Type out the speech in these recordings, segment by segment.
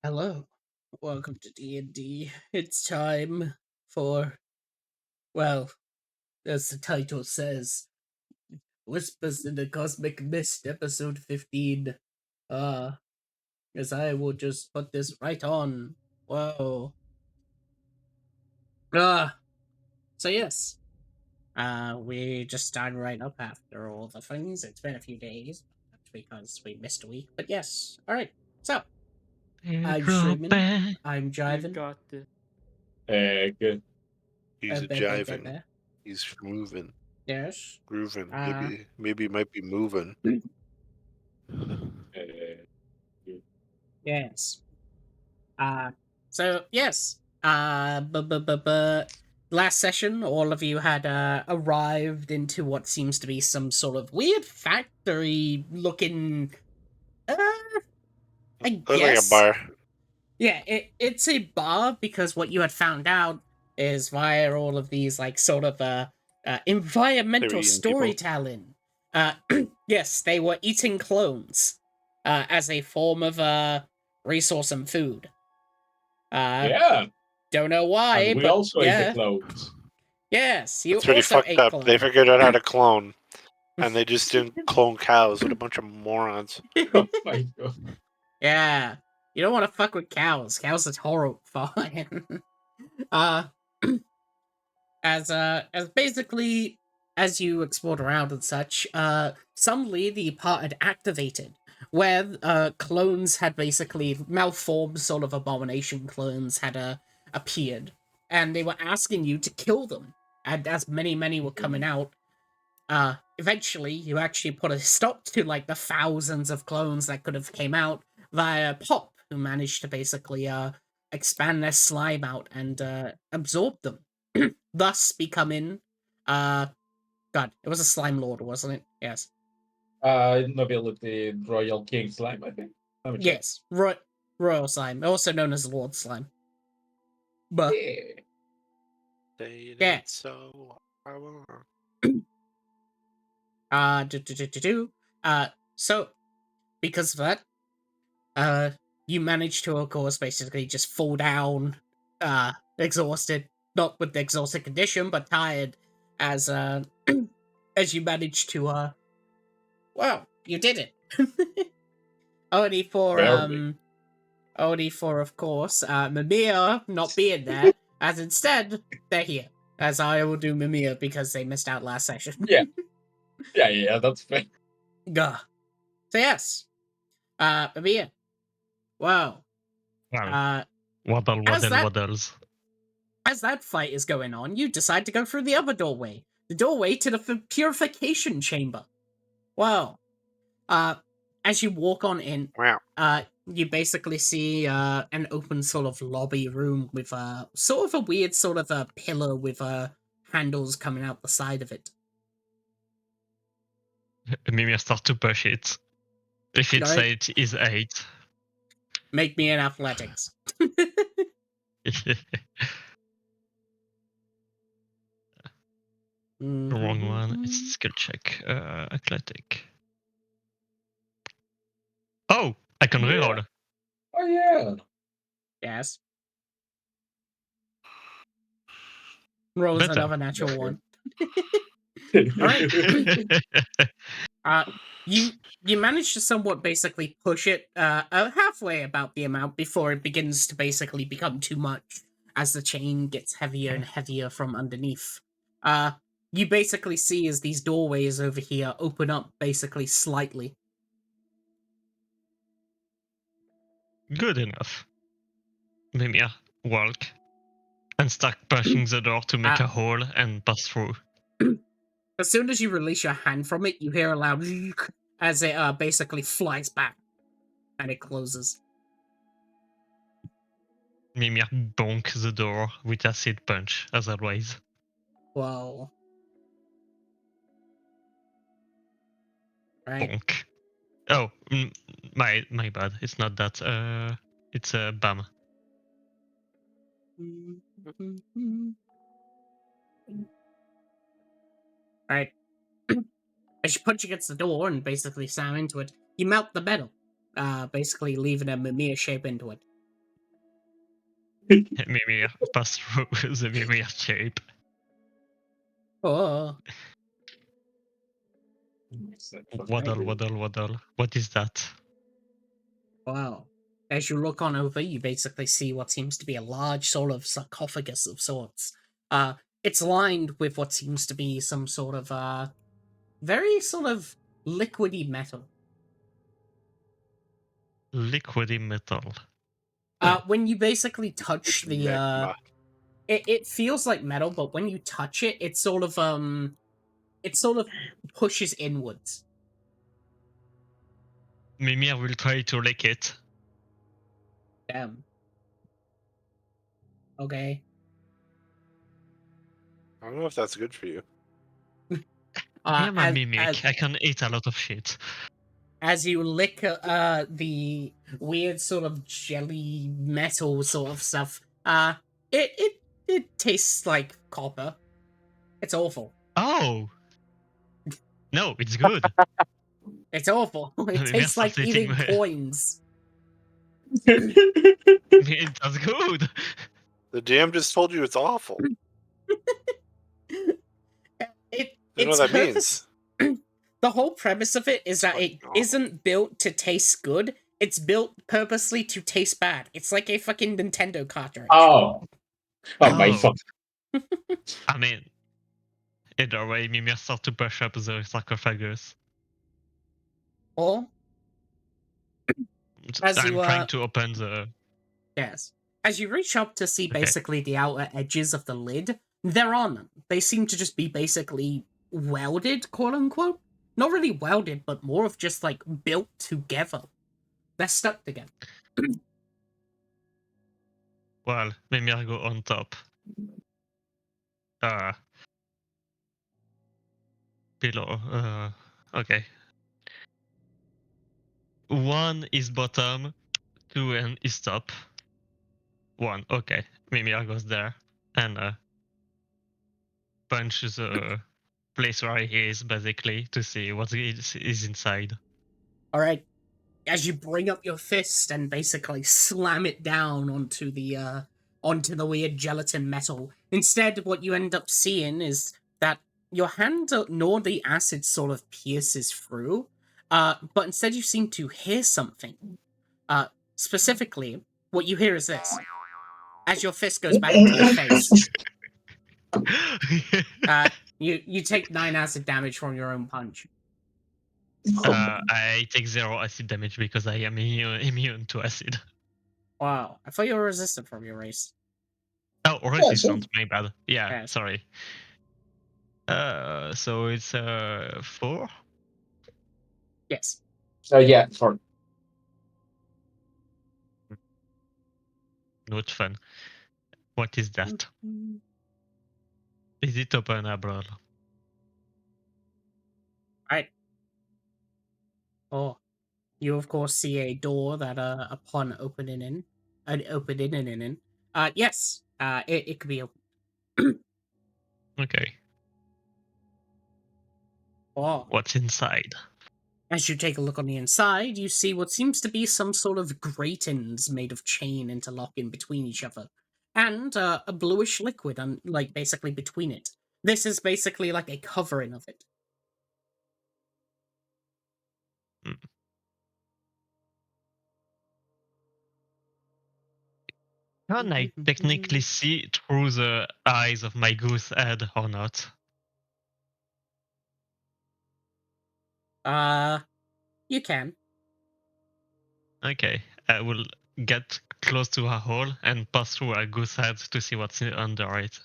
Hello, welcome to D&D. It's time for, well, as the title says, Whispers in the Cosmic Mist, episode 15. Uh, as I will just put this right on. Whoa. Ah, so yes, we just started right up after all the things. It's been a few days, because we missed a week, but yes. Alright, so, I'm streaming, I'm You driving, got this. Good. He's a blah, blah, blah, jiving. blah. He's moving, Yes. grooving. Uh, Maybe he might be moving. Yes. So yes. But last session, all of you had arrived into what seems to be some sort of weird factory-looking. I Looks like a guess. bar. Yeah, it's a bar because what you had found out is via all of these like sort of environmental eating people. storytelling. Yes, they were eating clones as a form of resource and food. Yeah. Don't know why, And we but also ate yeah. the clones. Yes, you It's pretty also fucked ate up. clones. They figured out how to clone, and they just didn't clone cows. What a bunch of morons. Oh my god. Yeah, you don't want to fuck with cows. Cows are horrifying. uh, as basically as you explored around and such, suddenly the part had activated, where clones had basically malformed, sort of abomination clones had appeared, and they were asking you to kill them. And as many were coming out, eventually you actually put a stop to like the thousands of clones that could have came out via Pop, who managed to basically expand their slime out and absorb them, thus becoming God, it was a slime lord, wasn't it? Yes. Nobility Royal King Slime, I think. Let me check. Yes. Royal slime, also known as Lord Slime. But Yeah. Saying yeah. it so I want. So because of that, you managed to, of course, basically just fall down, exhausted, not with the exhausted condition, but tired, as as you managed to, well, you did it. only for, Barely. only for, of course, Mimir not being there, as instead, they're here. As I will do Mimir because they missed out last session. Yeah. Yeah, that's fair. Gah. So yes. Mimir. Wow. Well, As that waddles. as that fight is going on, you decide to go through the other doorway. The doorway to the purification chamber. Well, as you walk on in, Wow. you basically see an open sort of lobby room with sort of a weird sort of a pillar with handles coming out the side of it. Mimir start to push it. If it's Right. 8, is 8. Make me an athletics. Wrong one. It's skill check. Athletic. Oh, I can reroll. Oh yeah. Yes. Rolls Better. another natural Better. one. Alright. You manage to somewhat basically push it halfway about the amount before it begins to basically become too much as the chain gets heavier and heavier from underneath. You basically see as these doorways over here open up basically slightly. Good enough. Mimir, walk. And start pushing the door to make a hole and pass through. As soon as you release your hand from it, you hear a loud as it basically flies back and it closes. Mimir bonk the door with acid punch, as always. Whoa. Right. Bonk. Oh, my bad. It's not that. It's a bam. Right. As you punch against the door and basically slam into it, you melt the metal, basically leaving a Mimir shape into it. Mimir pass through the Mimir shape. Oh, Waddle, waddle, waddle. What is that? wow. As you look on over, you basically see what seems to be a large sort of sarcophagus of sorts. It's lined with what seems to be some sort of very sort of liquidy metal. Liquidy metal. When you basically touch the Magma. it feels like metal, but when you touch it, it sort of pushes inwards. Mimir will try to lick it. Damn. Okay. I don't know if that's good for you. I am a As, mimic. I can eat a lot of shit. as you lick the weird sort of jelly metal sort of stuff, it tastes like copper. It's awful. Oh! No, it's good. It's awful. It Mimir tastes like starts eating eating my- coins. That's good. The DM just told you it's awful. You know Its what that purpose. means? The whole premise of it is that Fucking it awful. isn't built to taste good. It's built purposely to taste bad. It's like a fucking Nintendo cartridge. Oh, my Oh. fault. I mean, either way, Mimir starts to brush up the sarcophagus. Or As I'm you, trying to open the. yes, as you reach up to see Okay. basically the outer edges of the lid, there are none. They seem to just be basically welded, quote unquote. Not really welded, but more of just like built together. They're stuck together. Well, Mimir go on top. Below. Okay. One is bottom, two and is top. One. Okay. Mimir goes there and punches the place where he is basically to see what is inside. All right. As you bring up your fist and basically slam it down onto the weird gelatin metal. Instead, what you end up seeing is that your hand, nor the acid sort of pierces through, but instead you seem to hear something. Specifically, what you hear is this: as your fist goes back into your face, you take 9 acid damage from your own punch. I take 0 acid damage because I am immune to acid. Wow, I thought you were resistant from your race. Oh, resistant, my bad. Yeah, Yes. sorry. So it's 4. Yes. Yeah, sorry. Not fun. What is that? Is it openable? Right. Oh, you of course see a door that, upon opening in, yes, it could be open. Okay. Oh, What's inside? as you take a look on the inside, you see what seems to be some sort of gratings made of chain interlocking between each other, and a bluish liquid, like basically between it. This is basically like a covering of it. Can I technically see through the eyes of my goose head or not? You can. Okay, I will get close to a hole and pass through a goose head to see what's under it.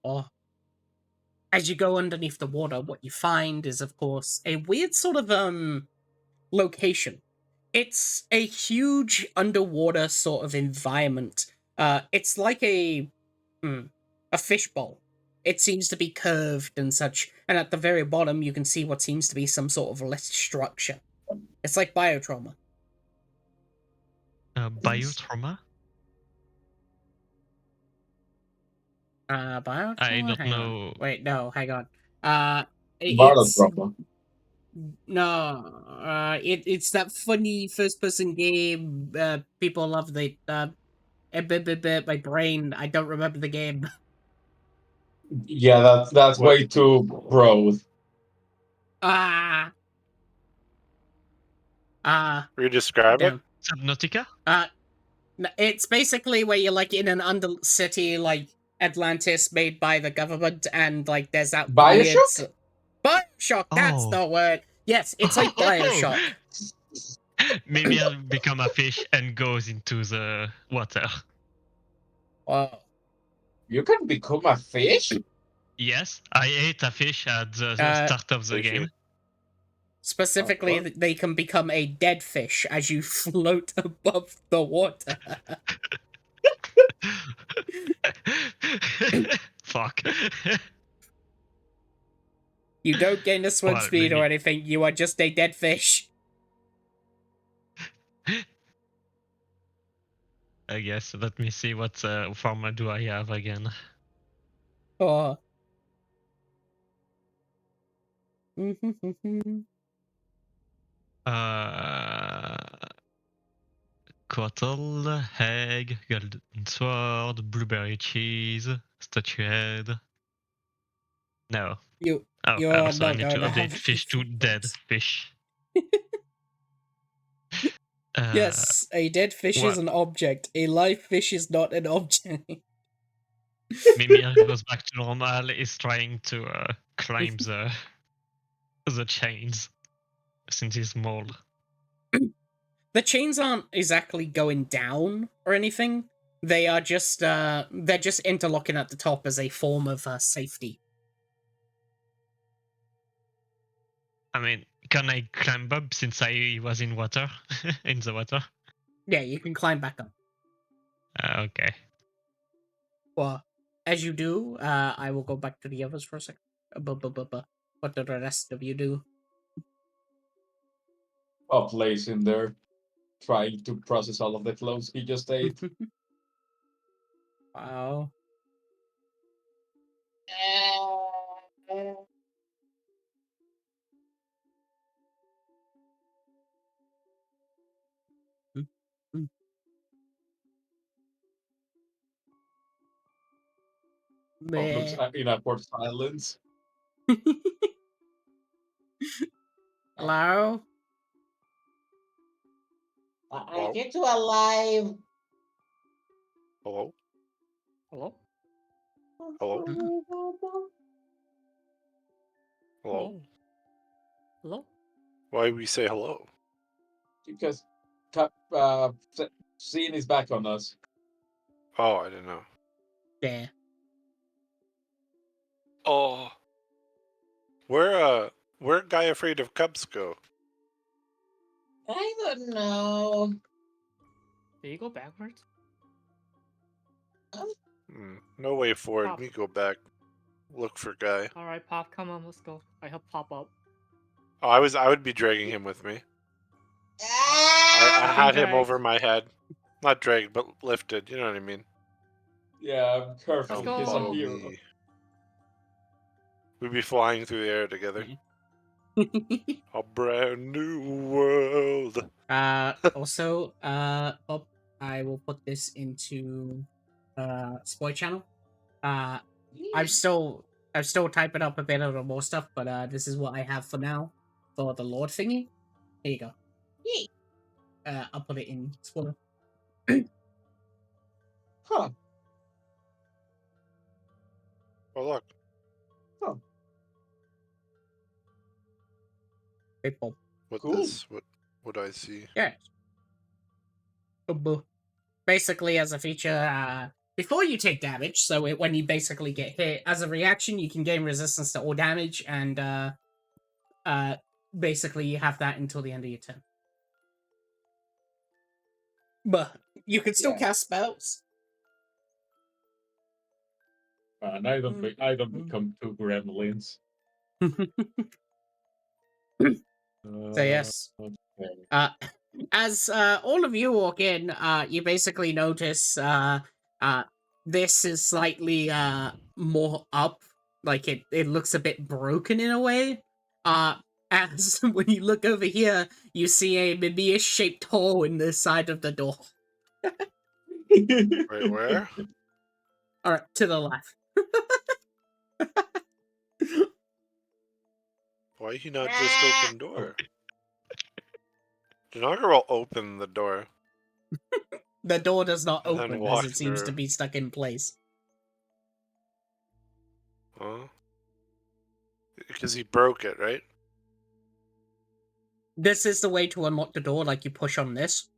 Oh. As you go underneath the water, what you find is, of course, a weird sort of location. It's a huge underwater sort of environment. It's like a fishbowl. It seems to be curved and such, and at the very bottom you can see what seems to be some sort of lit structure. It's like biotrauma. Biotrauma? Biotrauma? I don't Hang on. know. Wait, no, hang on. Bottle It's problem. no, it's that funny first person game. People love the My brain, I don't remember the game. Yeah, that's What? way too broad. Ah. Will you describe it? Damn. Subnautica? It's basically where you're like in an undercity like Atlantis made by the government, and like there's that weird Bioshock? Bioshock. That's Oh. the word. Yes, it's like Bioshock. Maybe I'll become a fish and goes into the water. Wow. You can become a fish? Yes, I ate a fish at the Uh, start of the Fishy. game. Specifically, what? they can become a dead fish as you float above the water. Fuck. You don't gain a swim Well, speed or maybe- anything. You are just a dead fish. I guess. Let me see what format do I have again. Oh. Uh, Quattle, egg, golden sword, blueberry cheese, statuette. No. you Oh, you're also I not need to going to update have fish to anything dead else. fish. Yes, a dead fish is what? an object. A live fish is not an object. Mimir goes back to normal, is trying to climb the chains since he's small. The chains aren't exactly going down or anything. They are just they're just interlocking at the top as a form of safety. I mean, can I climb up since I was in water? In the water? Yeah, you can climb back up. Okay. Well, as you do, I will go back to the others for a second. What do the rest of you do? A place in there, trying to process all of the clothes he just ate. Wow. Looks Meh. in awkward silence. Hello? Hello? Get you alive. Hello? Hello? Hello? Hmm? Hello? Hello? Why we say hello? Because seeing his back on us. Oh, I didn't know. Yeah. Oh. Where Guy Afraid of Cubs go? I don't know. Did you go backwards? No way forward. Pop. Me go back. Look for Guy. Alright, Pop, come on, let's go. I help Pop up. Oh, I would be dragging him with me. I had him dragged. over my head. Not dragged, but lifted. You know what I mean? Yeah, perfect. Let's Come He's a follow go. hero. me. We'd be flying through the air together. A brand new world. Also, Bob, I will put this into Spoy channel. I'm still typing up a bit of the more stuff, but this is what I have for now for the Lord thingy. Here you go. Yay. I'll put it in spoiler. Huh. Oh look. Great Bob. What Cool. this? What do I see? Yeah. Basically, as a feature, before you take damage, so when you basically get hit, as a reaction, you can gain resistance to all damage, and basically you have that until the end of your turn. But you can still Yeah. cast spells. And I don't become two gremlins. So yes. Okay. As all of you walk in, you basically notice this is slightly more up. Like it looks a bit broken in a way. As when you look over here, you see a Mimish shaped hole in the side of the door. Wait, where? All right, to the left. Why he not just open door? Janaga will open the door. The door does not And then open as walk it seems to through. be stuck in place. Huh? Because he broke it, right? This is the way to unlock the door, like you push on this.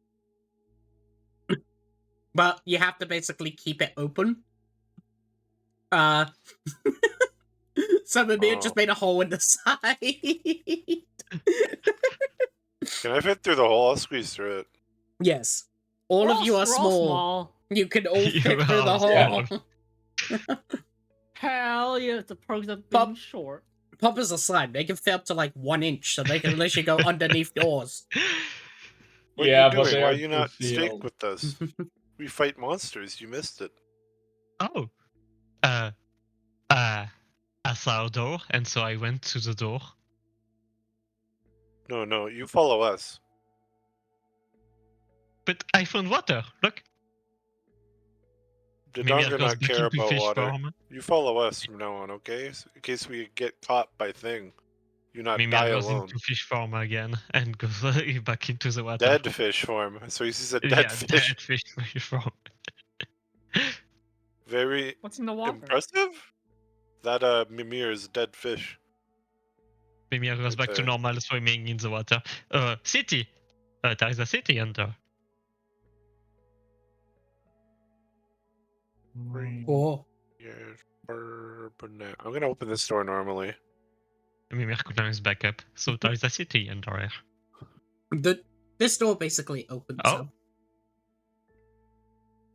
But you have to basically keep it open. So Mimir just made a hole in the side. Can I fit through the hole? I'll squeeze through it. Yes. All of you are We're all small. You can all You fit through the are hole. Hell yeah, the perks of Pop- being short. Poppers are slime. They can fit up to like 1 inch, so they can literally go underneath doors. What Yeah, are you but doing? they Why are are you not too stick field. with us? We fight monsters. You missed it. Oh. I saw a door, and so I went to the door. No, you follow us. But I found water. Look. The Maybe dog I do goes not back care into about fish water. farm. You follow us from now on, okay? In case we get caught by thing. You not Maybe die I goes alone. into fish farm again and goes back into the water. Dead fish form. So he sees a dead Yeah, fish. dead fish farm. Very What's in the water? impressive. That Mimir's dead fish. Maybe I goes Right back to there. normal swimming in the water. City. There is a city under. Oh. Yes, Bourbonnais. I'm gonna open this door normally. Maybe is back up. So there is a city under there. This door basically opens Oh.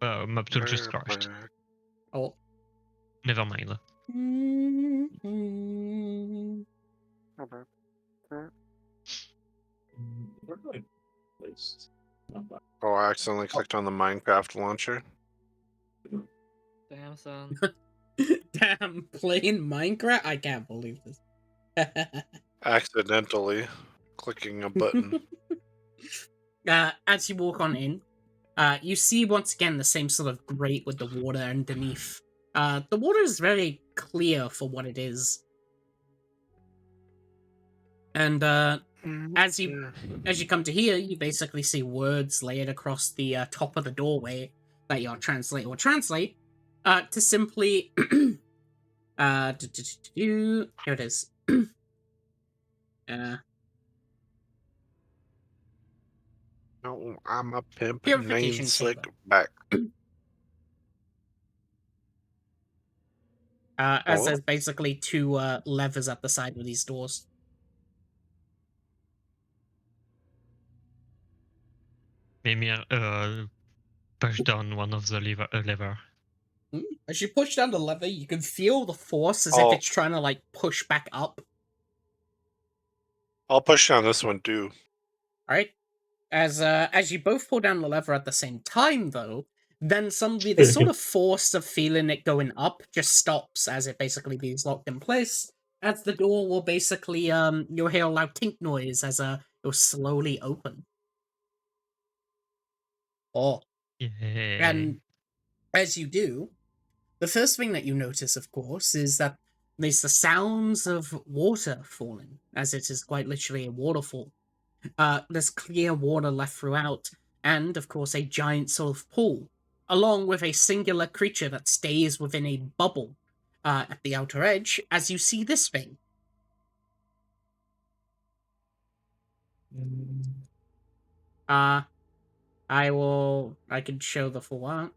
up. Map tool just crashed. Oh. Never mind. Where do I place? Oh, I accidentally clicked on the Minecraft launcher. Damn, son. Damn, playing Minecraft? I can't believe this. Accidentally clicking a button. As you walk on in, you see once again the same sort of grate with the water underneath. The water is very clear for what it is. And as you come to here, you basically see words layered across the top of the doorway that you'll translate to simply here it is. No, I'm a pimp. Purification Name slick chamber. back. As Oh. there's basically two levers at the side of these doors. Maybe push down one of the lever. As you push down the lever, you can feel the force as if Oh. it's trying to like push back up. I'll push down this one too. Right? As you both pull down the lever at the same time, though, then suddenly the sort of force of feeling it going up just stops as it basically being locked in place. As the door will basically you'll hear a loud tink noise as it will slowly open. Oh. Yay. And as you do, the first thing that you notice, of course, is that there's the sounds of water falling, as it is quite literally a waterfall. There's clear water left throughout, and, of course, a giant sort of pool, along with a singular creature that stays within a bubble at the outer edge, as you see this thing. I can show the full art.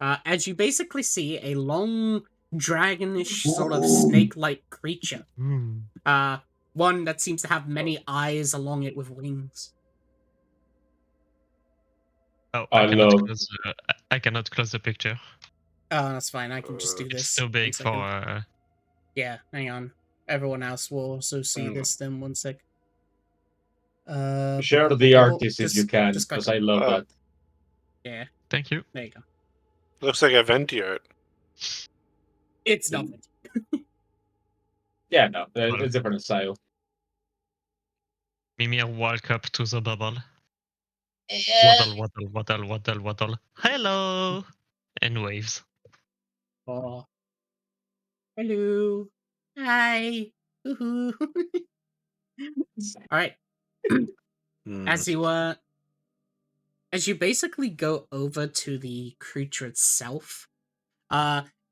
As you basically see a long, dragonish sort of snake-like creature. One that seems to have many eyes along it with wings. Oh, I love- I cannot close the picture. Oh, that's fine. I can just do this. It's too big 1 second. for. Yeah, hang on. Everyone else will also see this then. 1 sec. Share the artist if just- you can, just click because I love that. Yeah, Thank you. there you go. Looks like a venti art. It's nothing. Yeah, no, it's different style. Mimir walk up to the bubble. Waddle, waddle, waddle, waddle, waddle. Hello! And waves. Oh. Hello. Hi. Woohoo. All right. Hmm. As you basically go over to the creature itself,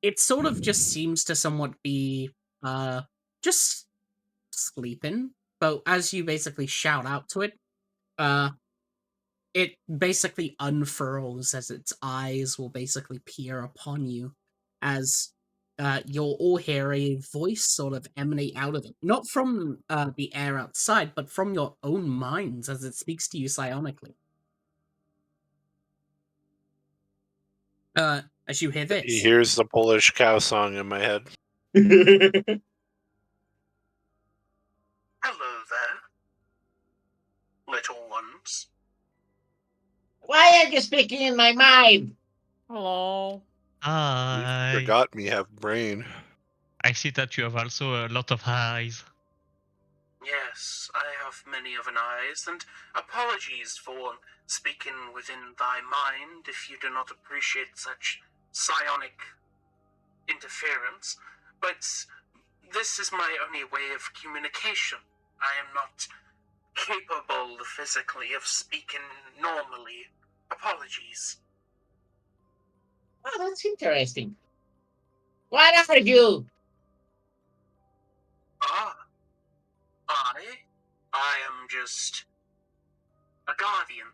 it sort of just seems to somewhat be just sleeping. But as you basically shout out to it, uh it basically unfurls as its eyes will basically peer upon you as you'll all hear a voice sort of emanate out of it. Not from the air outside, but from your own minds as it speaks to you psionically. As you hear this. Here's the Polish cow song in my head. Hello there, little ones. Why are you speaking in my mind? Hello. You Hi. forgot me have brain. I see that you have also a lot of eyes. Yes, I have many of an eyes, and apologies for speaking within thy mind if you do not appreciate such psionic interference, but this is my only way of communication. I am not capable physically of speaking normally. Apologies. Oh, that's interesting. What are you? Ah, I am just a guardian,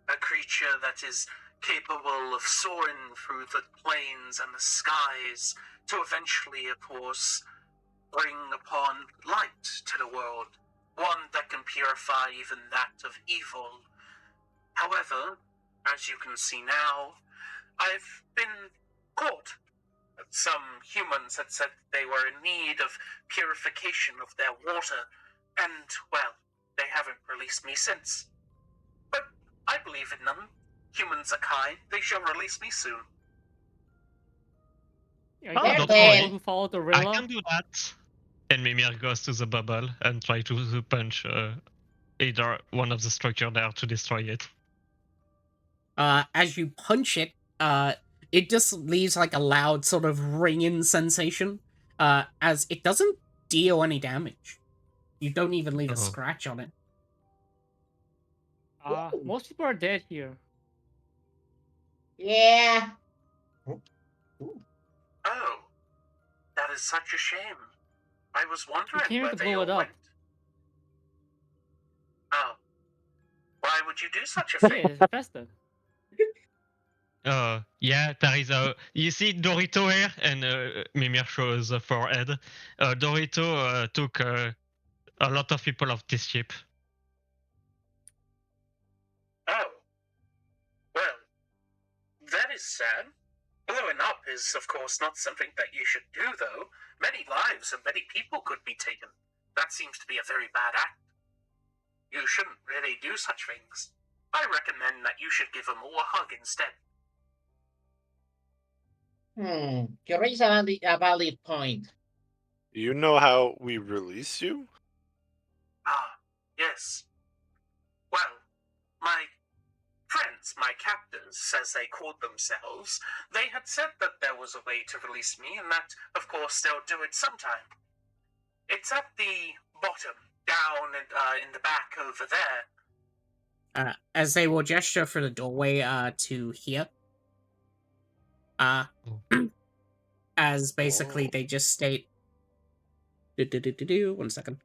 a creature that is capable of soaring through the plains and the skies to eventually, of course, bring upon light to the world, one that can purify even that of evil. However, as you can see now, I've been caught. Some humans had said they were in need of purification of their water, and, well, they haven't released me since. But I believe in them. Humans are kind. They shall release me soon. Are Oh, you don't the worry. people who follow the I Rilla? can do that. And Mimir goes to the bubble and try to punch either one of the structure there to destroy it. As you punch it, it just leaves like a loud sort of ringing sensation, as it doesn't deal any damage. You don't even leave a Oh. scratch on it. Most people are dead here. Yeah. Oh, that is such a shame. I was We wondering came here where to they blow all it up. went. Oh, why would you do such a thing? Yeah, it's infested. Yeah, there is a. You see Dorito here, and Mimir shows a forehead. Dorito took a lot of people off this ship. Oh, well, that is sad. Blowing up is, of course, not something that you should do, though. Many lives and many people could be taken. That seems to be a very bad act. You shouldn't really do such things. I recommend that you should give them all a hug instead. You raise a valid point. You know how we release you? Ah, yes. Well, my friends, my captors, as they called themselves, they had said that there was a way to release me, and that, of course, they'll do it sometime. It's at the bottom, down in the back over there. As they will gesture for the doorway to here. As basically Oh. they just state. 1 second.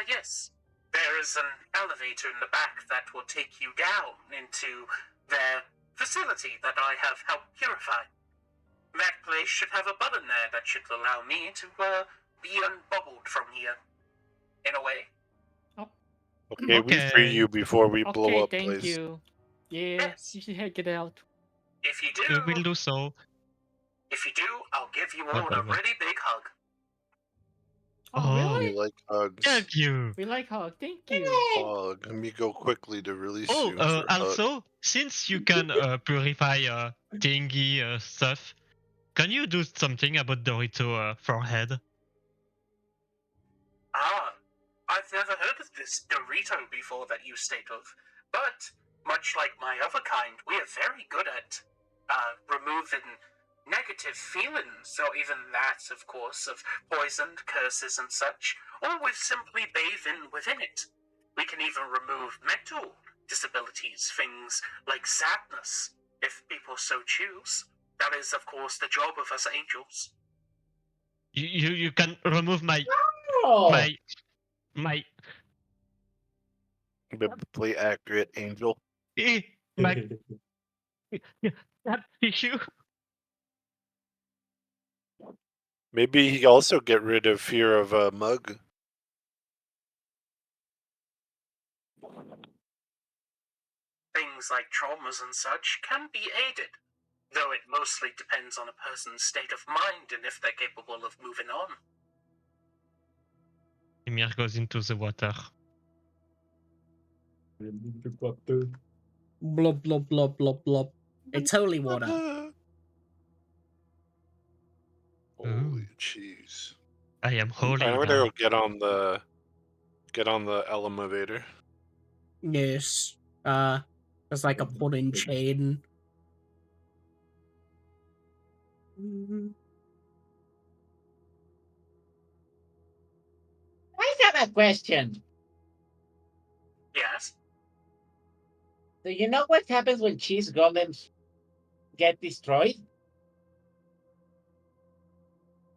Yes. There is an elevator in the back that will take you down into their facility that I have helped purify. That place should have a button there that should allow me to be unbubbled from here, in a way. Okay, we free you before we blow Okay, up thank place. you. Yeah, Yes. you should get out. If you We do, will do so. I'll give you all What, a what, what? really big hug. Oh, Oh. really? We like hugs. Thank you. We like hug. Thank you. Hug. Let me go quickly to release Oh, you. For hug. also, since you can purify thingy stuff, can you do something about Dorito forehead? Ah, I've never heard of this Dorito before that you state of, but Much like my other kind, we are very good at removing negative feelings, or even that, of course, of poison, curses, and such, or with simply bathing within it. We can even remove mental disabilities, things like sadness, if people so choose. That is, of course, the job of us angels. You can remove my Oh, my Biblically accurate angel. my that issue. Maybe he also get rid of fear of a mug. Things like traumas and such can be aided, though it mostly depends on a person's state of mind and if they're capable of moving on. Emir goes into the water. Blob, blob, blob, blob, blob. It's holy water. Holy jeez. I am holy I'm gonna now. go get on the elevator. Yes. There's like a pudding chain. I have a question. Yes. Do you know what happens when cheese golems get destroyed?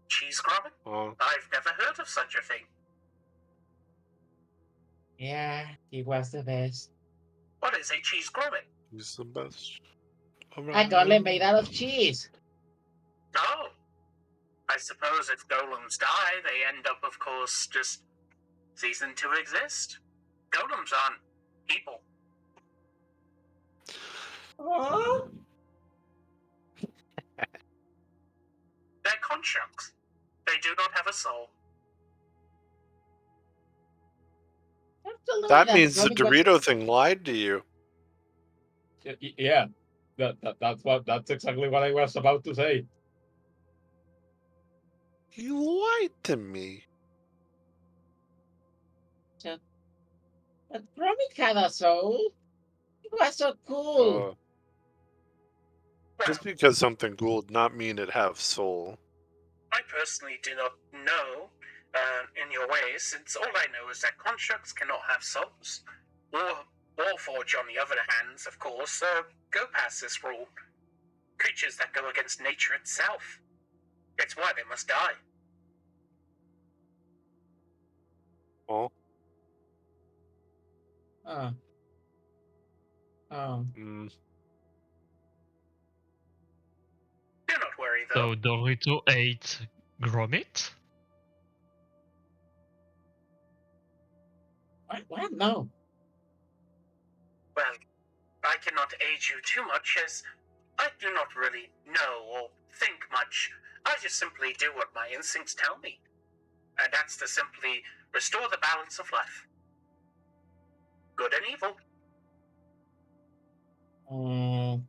Cheese grubbing? Oh, I've never heard of such a thing. Yeah, he was the best. What is a cheese grubbing? he's the best. A golem made out of around. cheese. Oh. I suppose if golems die, they end up, of course, just ceasing to exist. Golems aren't people. Oh, They're constructs. They do not have a soul. absolutely. That that's means the probably Dorito thing lied to you. Yeah, that's exactly what I was about to say. He lied to me. But Gromit had a soul. It was so cool. Just because something cool does not mean it have soul. I personally do not know in your ways, since all I know is that constructs cannot have souls. Warforge, on the other hand, of course, go past this rule. Creatures that go against nature itself. It's why they must die. Oh, Oh. Oh. mm. Do not worry, though. So Dorito ate Gromit? What? No. Well, I cannot aid you too much, as I do not really know or think much. I just simply do what my instincts tell me. And that's to simply restore the balance of life. Good and evil. Mm,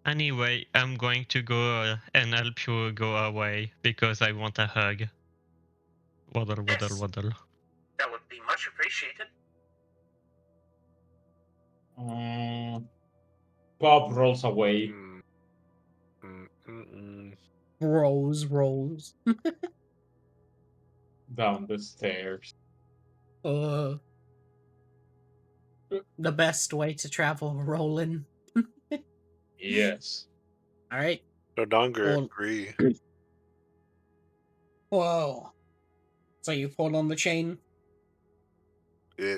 Anyway, I'm going to go and help you go away because I want a hug. Waddle, waddle, Yes. waddle. That would be much appreciated. Bob rolls away. Mm. Mm. Rolls. Down the stairs. The best way to travel, rolling. Yes. Alright. No longer Well- agree. Whoa. So you pull on the chain. Yeah.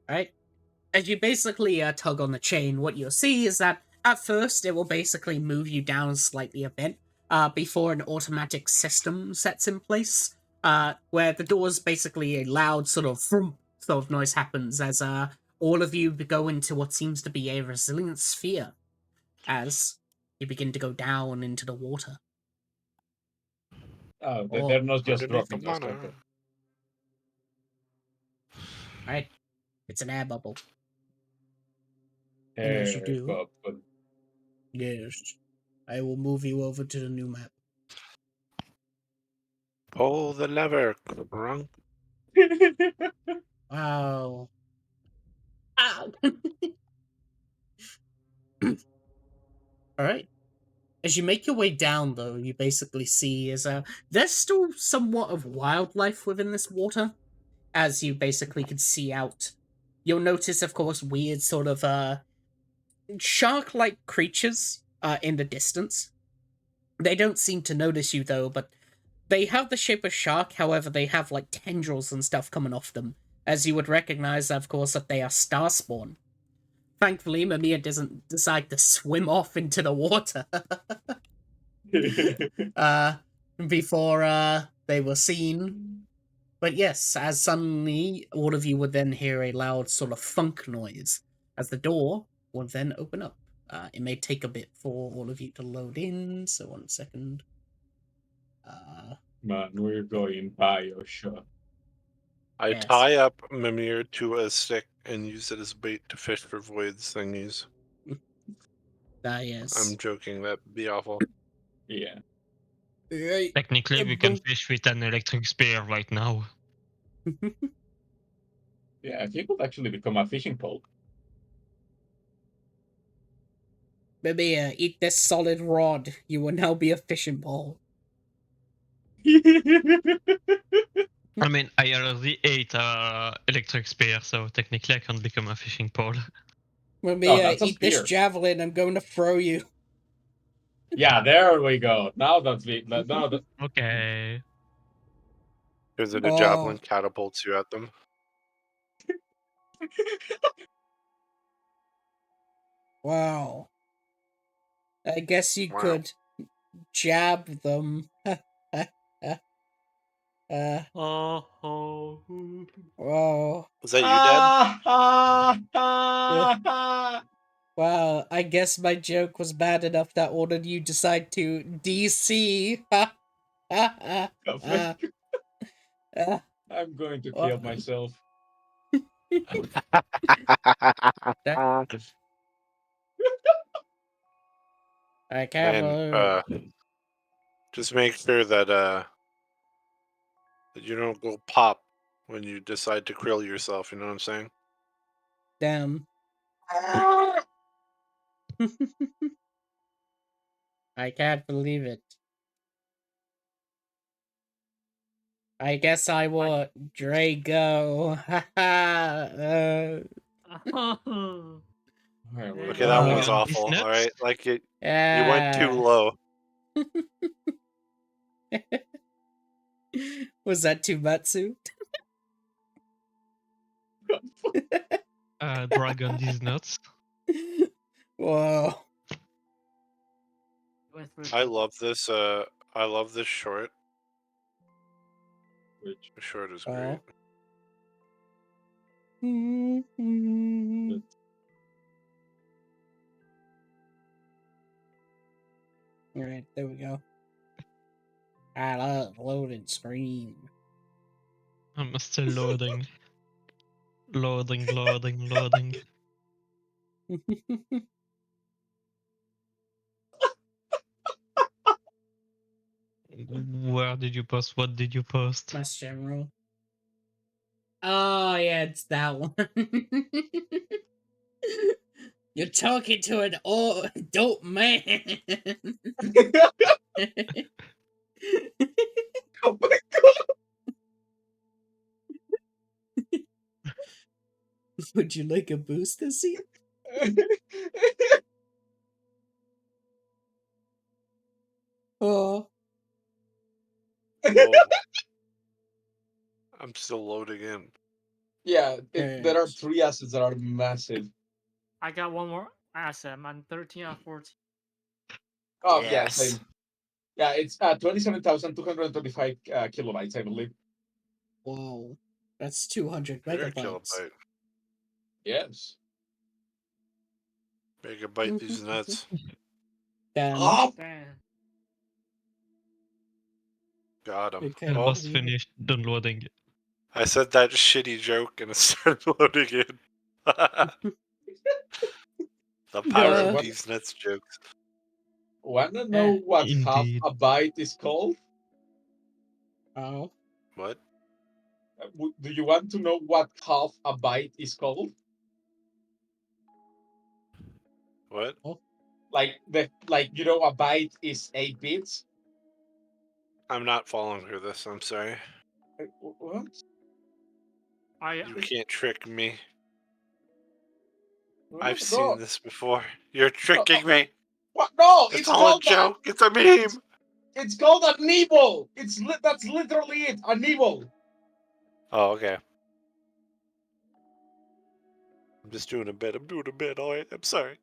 Right? As you basically tug on the chain, what you'll see is that at first it will basically move you down slightly a bit before an automatic system sets in place, where the doors basically a loud sort of thump sort of noise happens as all of you go into what seems to be a resilient sphere as you begin to go down into the water. Oh, Oh, they're not just Underneath the dropping us. water. Right? It's an air bubble. And as you do- But Yes. I will move you over to the new map. Pull the lever, Crunk. Wow. All right. As you make your way down, though, you basically see there's still somewhat of wildlife within this water. As you basically can see out, you'll notice, of course, weird sort of shark-like creatures in the distance. They don't seem to notice you though, but they have the shape of shark. However, they have like tendrils and stuff coming off them, as you would recognize, of course, that they are star spawn. Thankfully, Mamiya doesn't decide to swim off into the water before they were seen. But yes, as suddenly all of you would then hear a loud sort of thunk noise as the door will then open up. It may take a bit for all of you to load in, so 1 second. Man, we're going Bioshock. I Yes. tie up Mimir to a stick and use it as bait to fish for voids thingies. Yes. I'm joking. That'd be awful. Yeah. Right. Technically, we can fish with an electric spear right now. Yeah, if you could actually become a fishing pole. Mamiya, eat this solid rod. You will now be a fishing pole. I mean, I already ate electric spear, so technically I can become a fishing pole. Mamiya, that's a eat this spear. javelin. I'm going to throw you. Yeah, there we go. Now that's now that Okay. Is it a Oh. javelin catapults you at them? Wow. I guess you Wow. could jab them. Oh. Whoa. Was that you, Dad? Wow, I guess my joke was bad enough that all of you decide to DC. I'm going to kill myself. I can't Man, believe just make sure that you don't go pop when you decide to krill yourself. You know what I'm saying? Damn. I can't believe it. I guess I will Drago. There we Okay, that one was go. awful. These All nuts? right, like you went too Yeah. low. Was that too Matsu? Dragon these nuts. Whoa. I love this. I love this short. Which The short is Oh. great. Alright, there we go. I love loading screen. I'm still loading. Loading. Where did you post? What did you post? Mass General. Oh, yeah, it's that one. You're talking to an adult man. Oh my Would you like a booster seat? god! Oh. Whoa. I'm still loading in. Yeah, there are Yes. 3 assets that are massive. I got one more asset. I'm on 13 out of 14. Oh Yes. yeah, same. Yeah, it's 27,225 kilobytes, I believe. Whoa. That's 200 Per megabytes. kilobyte. Yes. Megabyte these nuts. Damn. Oh, Damn. Got him. Okay. I Oh, was finished downloading. I said that shitty joke and it started loading in. The power of what- these nuts jokes. wanna know what half Indeed. a byte is called? Oh. What? Do you want to know what half a byte is called? What? Like a byte is 8 bits. I'm not falling through this. I'm sorry. What? You can't trick me. I've No, seen this before. You're tricking me. What? No, It's all a called joke. It's a meme. It's called a nibble. That's literally it. A nibble. Oh, okay. I'm just doing a bit. I'm doing a bit. All right. I'm sorry.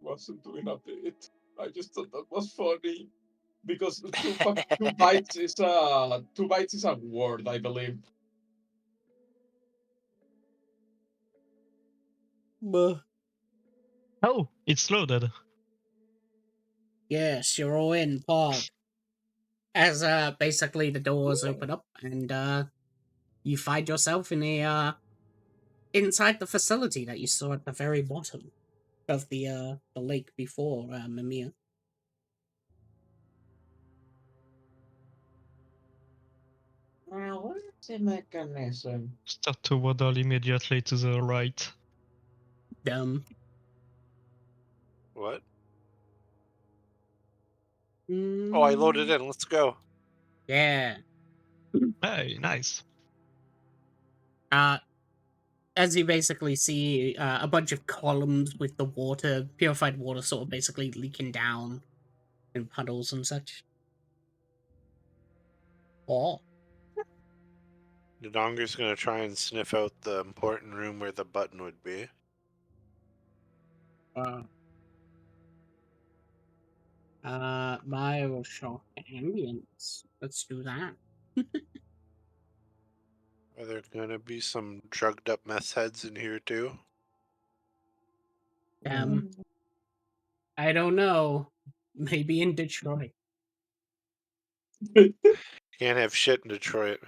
Wasn't doing a bit. I just thought that was funny because 2 bytes is 2 bytes is a word, I believe. Oh, it's loaded. Yes, you're all in, Pog. As basically the doors open up and you find yourself in a inside the facility that you saw at the very bottom of the lake before, Mimir. What's the mechanism? Start to waddle immediately to the right. Dumb. What? Oh, I loaded in. Let's go. Yeah. Hey, nice. As you basically see a bunch of columns with the water, purified water, sort of basically leaking down in puddles and such. Oh. The donger's gonna try and sniff out the important room where the button would be. Bioshock ambience. Let's do that. Are there gonna be some drugged up mess heads in here too? I don't know. Maybe in Detroit. Can't have shit in Detroit.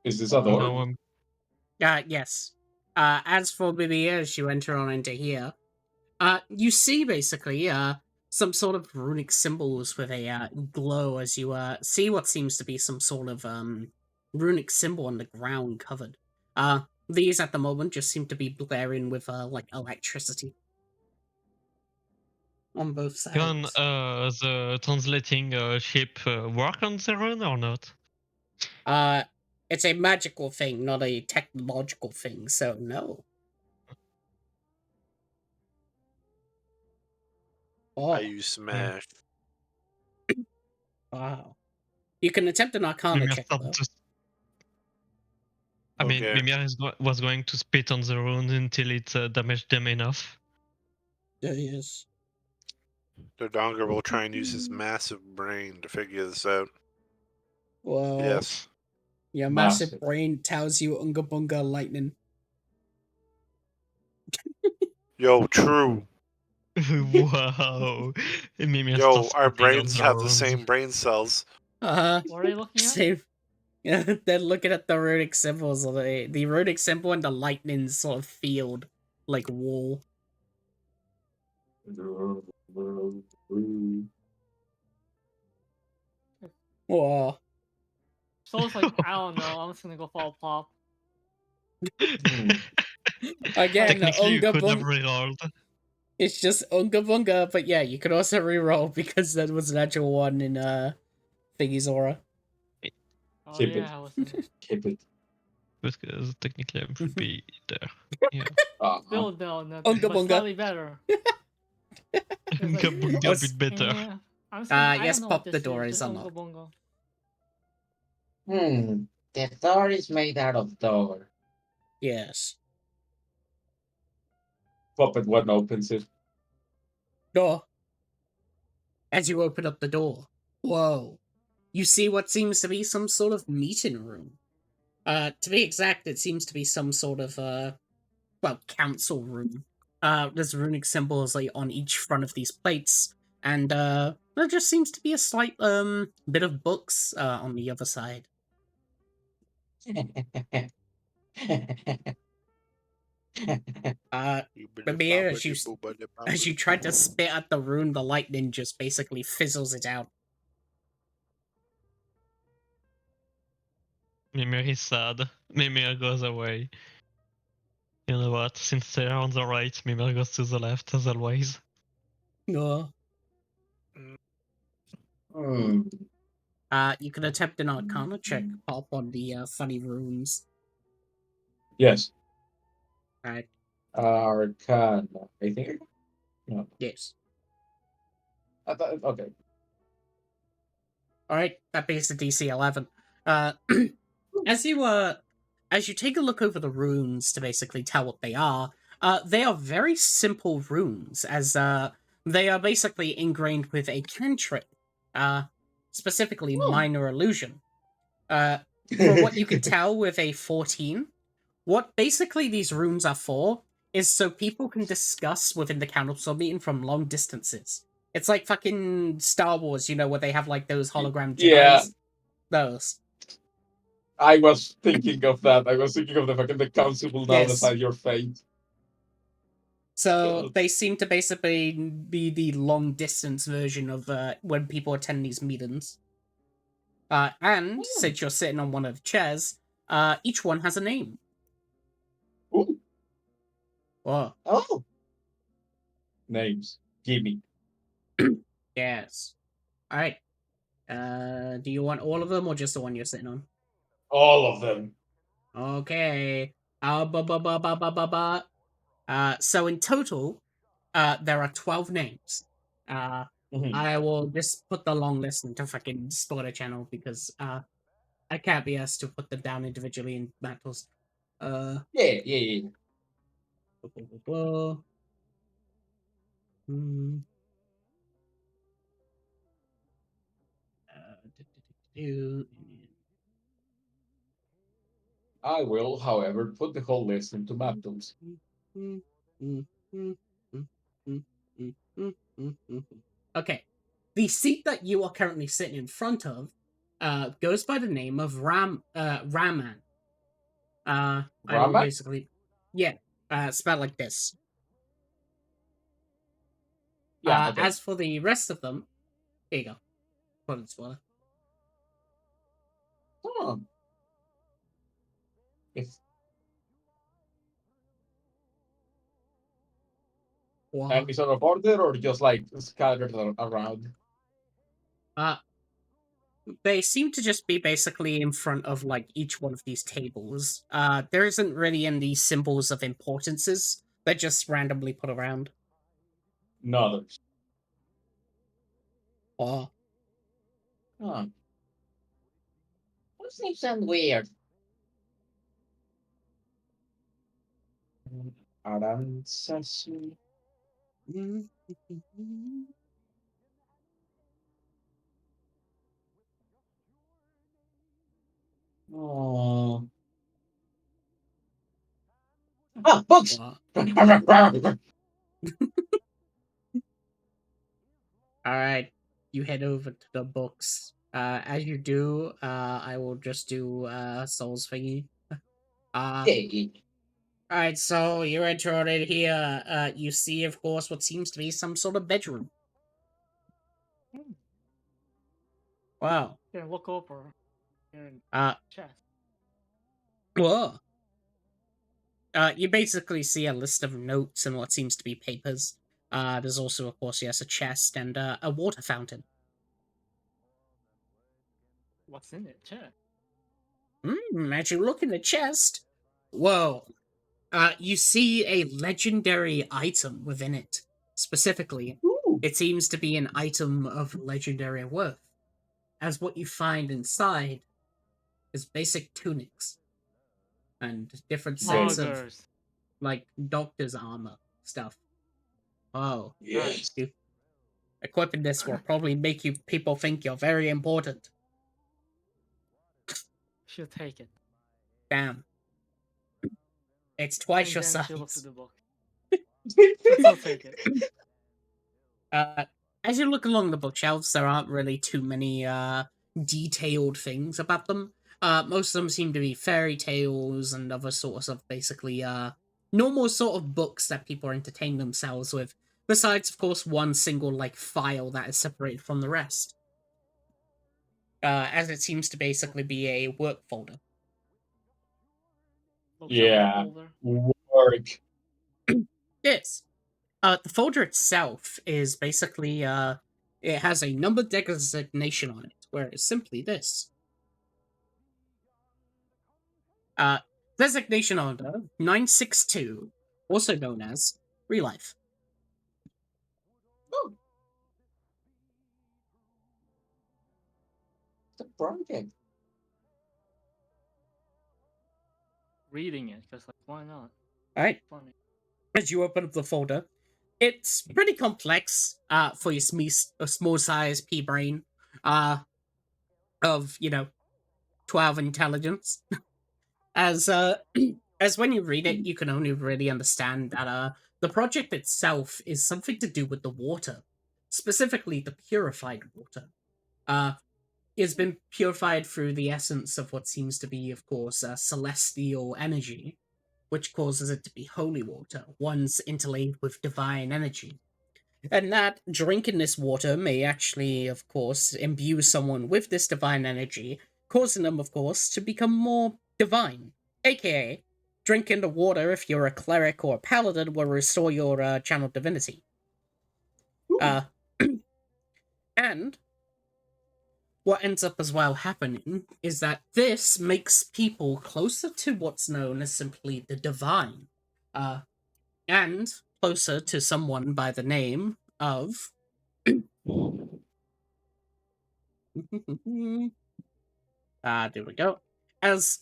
Is this a door? Now I'm Yes. As for Bibi, as you enter on into here, you see basically some sort of runic symbols with a glow as you see what seems to be some sort of runic symbol on the ground covered. These at the moment just seem to be blaring with like electricity on both sides. Can the translating ship work on their own or not? It's a magical thing, not a technological thing, so no. Oh, I use Smash. wow. You can attempt an Arcana Mimir check, started though. to... I mean, Okay. Mimir was going to spit on the wound until it damaged them enough. Yes. The donger will try and use his massive brain to figure this out. Well, Yes. your massive Massive. brain tells you Unga Bunga Lightning. Yo, true. Wow. Mimir Yo, starts our spitting on brains the have the wound. same brain cells. What are you looking at? Same. Yeah, they're looking at the runic symbols of the runic symbol and the lightning sort of field, like wall. Whoa. So it's like, I don't know. I'm just gonna go follow Pop. Again, Technically, you Unga could have Bunga. rerolled. It's just Unga Bunga, but yeah, you could also reroll because that was an actual one in Figgy's aura. Oh Keep yeah, it. I was in it. Keep it. Because technically I should be there. Yeah. Still no, Unga but bunga. slightly better. It's like, Unga bunga a bit better. eh, I'm just gonna, I yes, don't know Pop, what the this door is. is Just unlocked. Unga Bunga. The door is made out of door. Yes. Puppet one opens it. Door. As you open up the door, whoa, you see what seems to be some sort of meeting room. To be exact, it seems to be some sort of council room. There's runic symbols like on each front of these plates, and there just seems to be a slight bit of books on the other side. Mimir, as you tried to spit at the rune, the lightning just basically fizzles it out. Mimir is sad. Mimir goes away. You know what? Since they're on the right, Mimir goes to the left as always. No. Hmm. You can attempt an Arcana check, pop on the funny runes. Yes. Right. Arcana. I think. No. Yes. Okay. All right. That beats the DC 11. As you take a look over the runes to basically tell what they are very simple runes, as they are basically ingrained with a cantrip, specifically Oh. minor illusion. From what you can tell with a 14, what basically these runes are for is so people can discuss within the council meeting from long distances. It's like fucking Star Wars, where they have like those hologram Jedis. Yeah. Those. I was thinking of that. I was thinking of the fucking the council will now Yes. decide your fate. So God. they seem to basically be the long distance version of when people attend these meetings. And since you're sitting on one of the chairs, each one has a name. Ooh. Oh, Oh. Names. Gimme. yes. All right. Do you want all of them or just the one you're sitting on? All of them. Okay. So in total, there are 12 names. Mhm. I will just put the long list into fucking Discord channel because I can't be asked to put them down individually in battles. Yeah. Blah, blah, blah, blah. Hmm. Do. I will, however, put the whole list into map tools. Okay. The seat that you are currently sitting in front of goes by the name of Raman. I will Raman? basically, yeah, spell like this. Yeah, okay. As for the rest of them, here you go. Put it spoiler. Oh. If Wow. any sort of order or just like scattered around? They seem to just be basically in front of like each one of these tables. There isn't really any symbols of importances. They're just randomly put around. Nothers. Oh. Huh. Those names sound weird. Aranzazu. Oh. Ah, books! Wow. Wow. Alright. You head over to the books. As you do, I will just do Souls thingy. Alright, so you're entering here. You see, of course, what seems to be some sort of bedroom. Wow. Yeah, look over. And chest. Whoa. You basically see a list of notes and what seems to be papers. There's also, of course, yes, a chest and a water fountain. What's in it? Chest. As you look in the chest, whoa. You see a legendary item within it. Specifically, Ooh. it seems to be an item of legendary worth, as what you find inside is basic tunics and different sets of Loggers. like doctor's armor stuff. Oh, Yes. equipping this will probably make you people think you're very important. She'll take it. Damn. It's twice And your then she'll look size. through the book. But she'll take it. As you look along the bookshelves, there aren't really too many detailed things about them. Most of them seem to be fairy tales and other sorts of basically normal sort of books that people entertain themselves with. Besides, of course, one single like file that is separated from the rest. As it seems to basically be a work folder. Yeah. Folder. Work. Yes. The folder itself is basically it has a number designation on it, where it's simply this. Designation order 962, also known as Real Life. Oh. The project. Reading it, because like, why not? Alright. Funny. As you open up the folder, it's pretty complex for your small size pea brain of 12 intelligence. As as when you read it, you can only really understand that the project itself is something to do with the water, specifically the purified water. It's been purified through the essence of what seems to be, of course, celestial energy, which causes it to be holy water, once interlaid with divine energy. And that drinking this water may actually, of course, imbue someone with this divine energy, causing them, of course, to become more divine. AKA, drinking the water, if you're a cleric or a paladin, will restore your channel divinity. Uh, and what ends up as well happening is that this makes people closer to what's known as simply the divine, and closer to someone by the name of there we go. As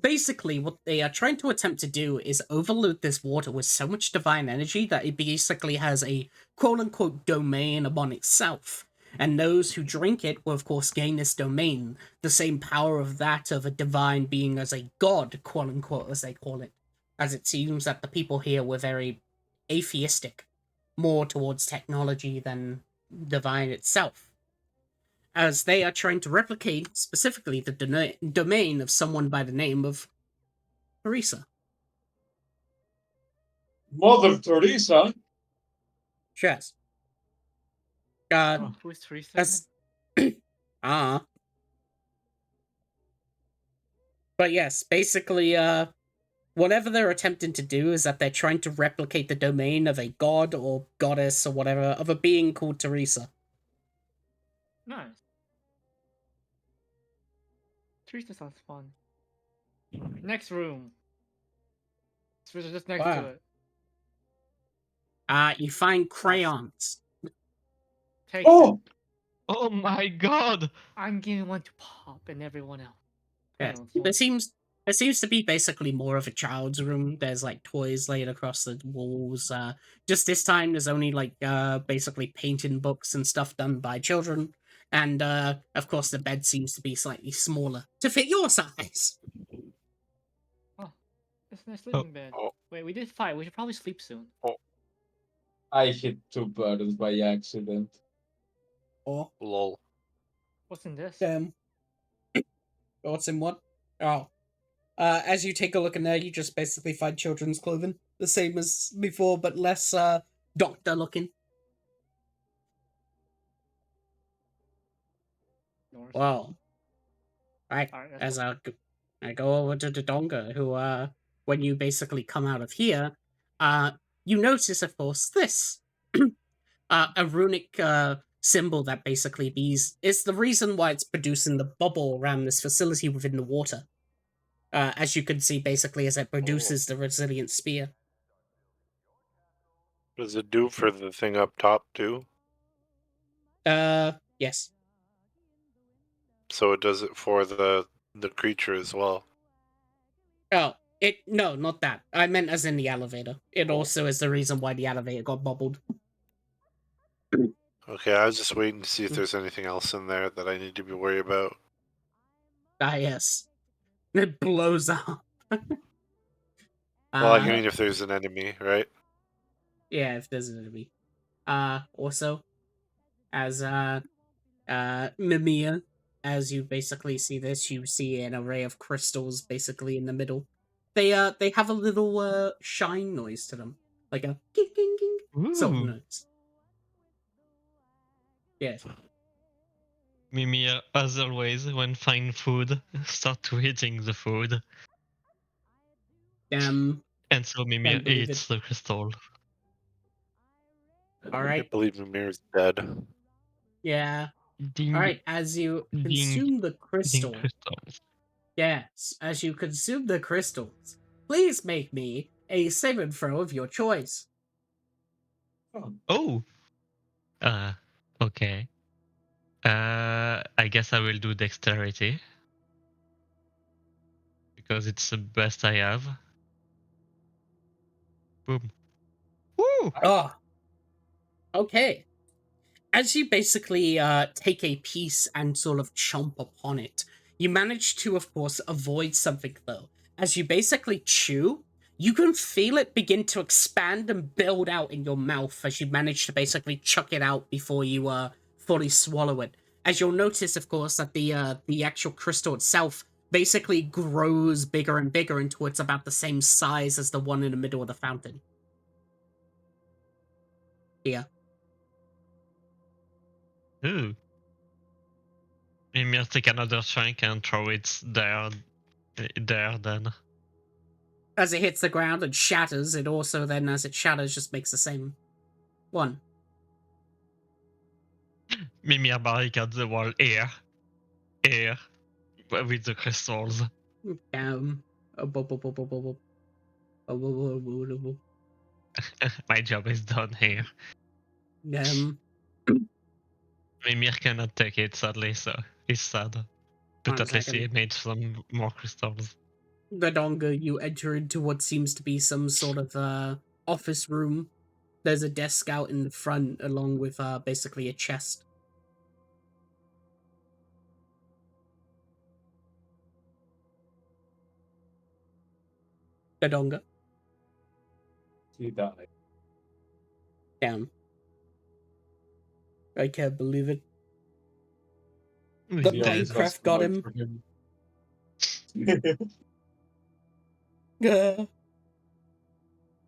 basically what they are trying to attempt to do is overload this water with so much divine energy that it basically has a quote-unquote domain upon itself. And those who drink it will of course gain this domain, the same power of that of a divine being as a god, quote-unquote, as they call it. As it seems that the people here were very atheistic, more towards technology than divine itself, as they are trying to replicate specifically the domain of someone by the name of Teresa. Mother Teresa. Yes. Oh, who's Teresa? As but yes, basically, whatever they're attempting to do is that they're trying to replicate the domain of a god or goddess or whatever of a being called Teresa. Nice. Teresa sounds fun. Next room. It's just next Wow. to it. You find crayons. Take Oh, it. Oh my god! I'm giving one to Pop and everyone else. Yes. Crayons, There seems to be basically more of a child's room. There's like toys laid across the walls. Just this time, there's only like basically painting books and stuff done by children. And of course, the bed seems to be slightly smaller to fit your size. It's a nice sleeping bed. Oh. Wait, we did fight. We should probably sleep soon. I hit two birds by accident. Or Lol. What's in this? what's in what? Oh, as you take a look in there, you just basically find children's clothing, the same as before, but less doctor looking. Norse. Wow. Right. Alright, let's As go. I go over to the Donga, who when you basically come out of here, you notice, of course, this a runic symbol that basically is the reason why it's producing the bubble around this facility within the water. As you can see, basically, as it produces the resilient spear. What does it do for the thing up top too? Yes. So it does it for the creature as well. Oh, no, not that. I meant as in the elevator. It also is the reason why the elevator got bubbled. Okay, I was just waiting to see if there's anything else in there that I need to be worried about. Ah, yes. It blows up. Well, I mean, if there's an enemy, right? Yeah, if there's an enemy. Also, as Mimia, as you basically see this, you see an array of crystals basically in the middle. They have a little shine noise to them, like a ging ging ging sort of Ooh. noise. Yes. Mimir, as always, when find food, start to eating the food. And so Mimir Can't believe eats the crystal. All I right. can't believe Mimir's dead. Yeah. Ding, All right. As you ding, consume the ding crystal, crystals. yes, as you consume the crystals, please make me a saving throw of your choice. Oh. Okay. I guess I will do dexterity. Because it's the best I have. Boom. Woo! Oh. Okay. As you basically take a piece and sort of chomp upon it, you manage to, of course, avoid something though. As you basically chew, you can feel it begin to expand and build out in your mouth as you manage to basically chuck it out before you fully swallow it. As you'll notice, of course, that the actual crystal itself basically grows bigger and bigger until it's about the same size as the one in the middle of the fountain. Yeah. Ooh. Mimir take another chunk and throw it there then. As it hits the ground and shatters, it also then, as it shatters, just makes the same one. Mimir barricades the wall here. With the crystals. My job is done here. Mimir cannot take it, sadly, so he's sad. But One at least he second. made some more crystals. The longer you enter into what seems to be some sort of office room, there's a desk out in the front along with basically a chest. Gadonga. He died. Down. I can't believe it. Who The is The dead? others Minecraft got died him. for him.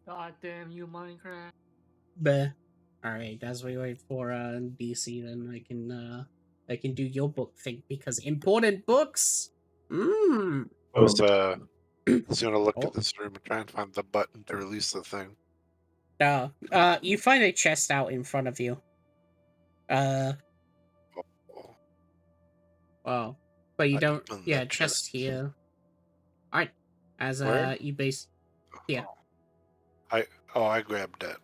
God damn you, Minecraft. Bleh. Alright, as we wait for DC, then I can do your book thing because important books. I was just gonna look Oh. at this room and try and find the button to release the thing. You find a chest out in front of you. Oh, Well, but you I don't. opened Yeah, that chest chest. here. Alright, as Where? you base. Yeah. I grabbed that.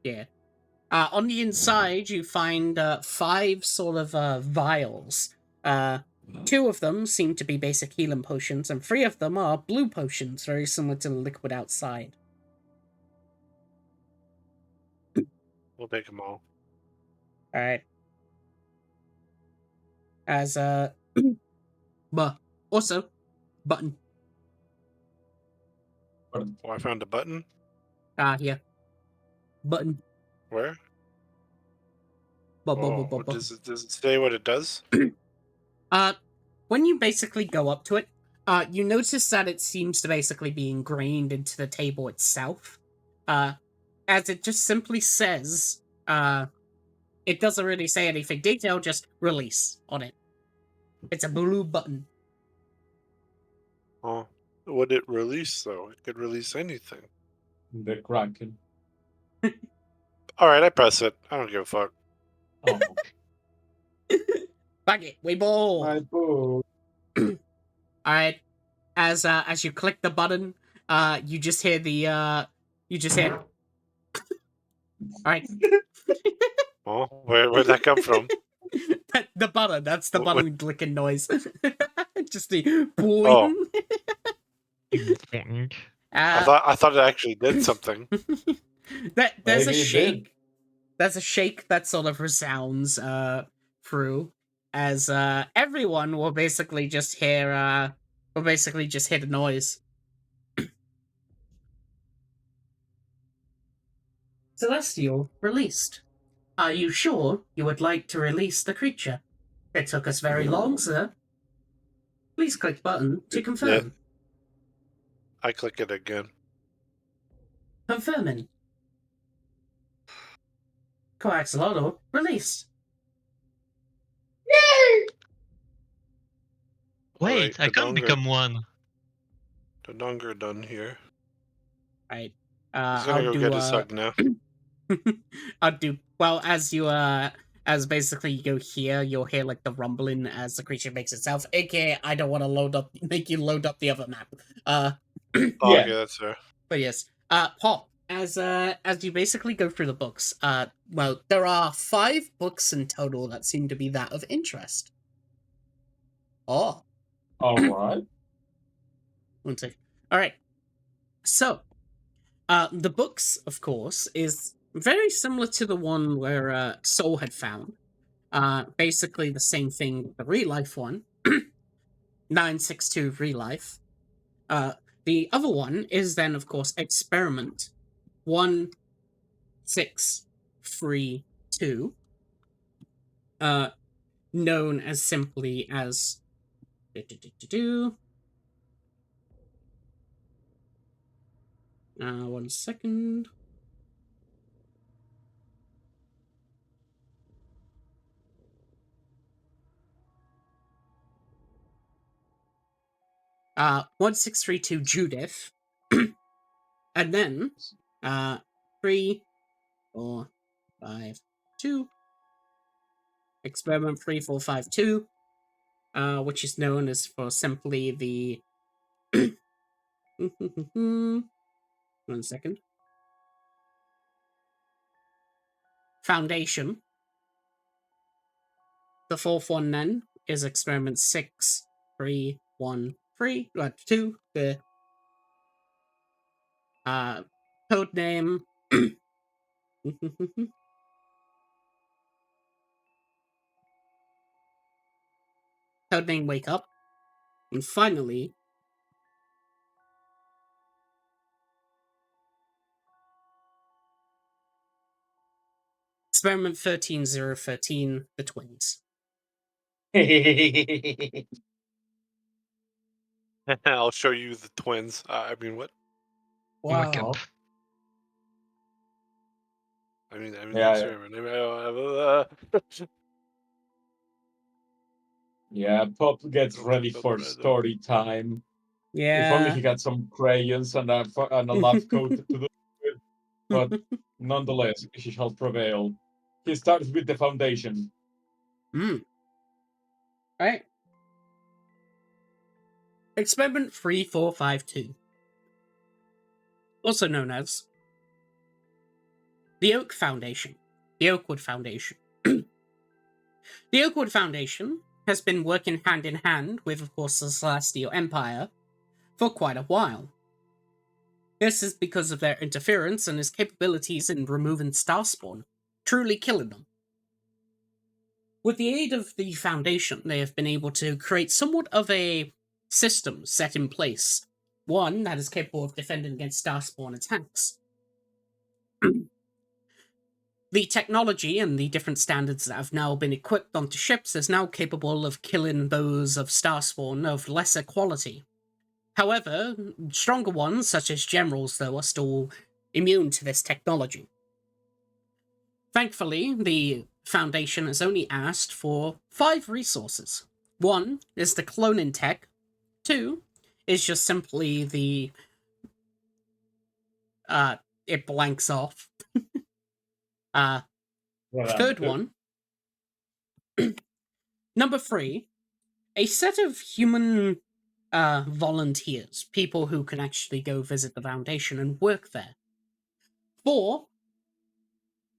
Yeah. On the inside, you find 5 sort of vials. 2 of them seem to be basic healing potions, and 3 of them are blue potions, very similar to the liquid outside. We'll take them all. Alright. As but also button. Oh, I found a button. Here. Button. Where? Bu- bu- bu- Oh, bu- bu. does it say what it does? When you basically go up to it, you notice that it seems to basically be ingrained into the table itself. As it just simply says, it doesn't really say anything detailed, just release on it. It's a blue button. Oh, would it release though? It could release anything. The Kraken. All right, I press it. I don't give a fuck. Oh, Fuck it, we ball. my book. Alright. As you click the button, you just hear Alright. Oh, where'd that come from? The button, that's the What- button clicking noise. Just the Oh. Boing. I thought it actually did something. There's a Maybe it shake. did. There's a shake that sort of resounds through as everyone will basically just hear the noise. Celestial released. Are you sure you would like to release the creature? It took us very long, sir. Please click button to confirm. I click it again. Confirming. Coaxolotl released. Wait, Alright, I can't Dodonga- become one. Dodonga done here. Right. He's gonna go get his hug now. I'll do well as you as basically you go here, you'll hear like the rumbling as the creature makes itself. AKA, I don't want to make you load up the other map. Oh, Yeah. okay, that's fair. But yes, Pop, as you basically go through the books, well, there are 5 books in total that seem to be that of interest. Oh, All right. one sec. All right. So, the books, of course, is very similar to the one where Soul had found. Basically the same thing with the real life one, 962 real life. The other one is then, of course, Experiment 1632, known as simply as. One second. Uh, 1632 Judith, and then 3, 4, 5, 2. Experiment 3452, which is known as for simply the. 1 second. Foundation. The 4th one then is Experiment 6313 2. The code name. Code name Wake Up. And finally, Experiment 13013, the twins. I'll show you the twins. I mean, what? Wake Wow. up. I mean, Yeah, the yeah. experiment. Yeah, Pop gets ready for story time. If only Yeah. he had some crayons and a lab coat to do it. But nonetheless, he shall prevail. He starts with the foundation. Right. Experiment 3452. Also known as the Oak Foundation. The Oakwood Foundation. The Oakwood Foundation has been working hand in hand with, of course, the Celestial Empire for quite a while. This is because of their interference and his capabilities in removing Starspawn, truly killing them. With the aid of the Foundation, they have been able to create somewhat of a system set in place, one that is capable of defending against Starspawn attacks. The technology and the different standards that have now been equipped onto ships is now capable of killing those of Starspawn of lesser quality. However, stronger ones, such as generals, though, are still immune to this technology. Thankfully, the Foundation has only asked for 5 resources. 1 is the cloning tech. 2 is just simply the... it blanks off. Third one. Number 3, a set of human volunteers, people who can actually go visit the Foundation and work there. 4,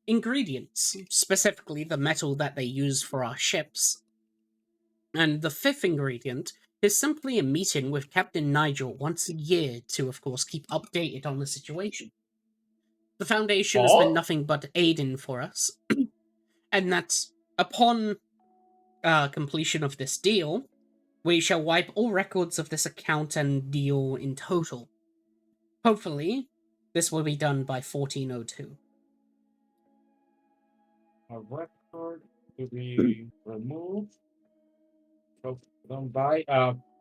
ingredients, specifically the metal that they use for our ships. And the 5th ingredient is simply a meeting with Captain Nigel once a year to, of course, keep updated on the situation. The Foundation has been nothing but aiding for us, and that upon completion of this deal, we shall wipe all records of this account and deal in total. Hopefully, this will be done by 1402. A record to be removed. Done by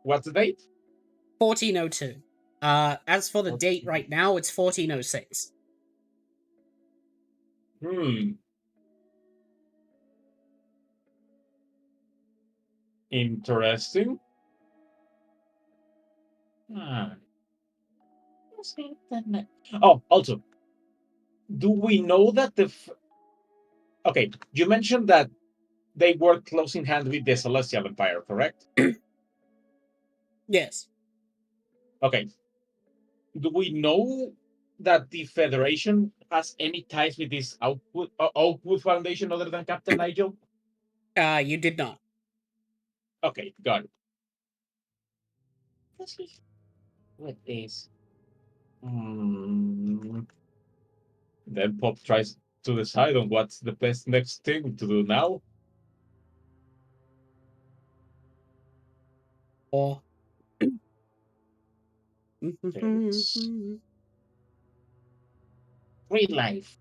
what's the date? 1402. As for the date right now, it's 1406. Interesting. Oh, also, do we know that okay, you mentioned that they work close in hand with the Celestial Empire, correct? Yes. Okay. Do we know that the Federation has any ties with this Oakwood Foundation other than Captain Nigel? You did not. Okay, got it. Let's see. With this. Then Pop tries to decide on what's the best next thing to do now. Or It's real life.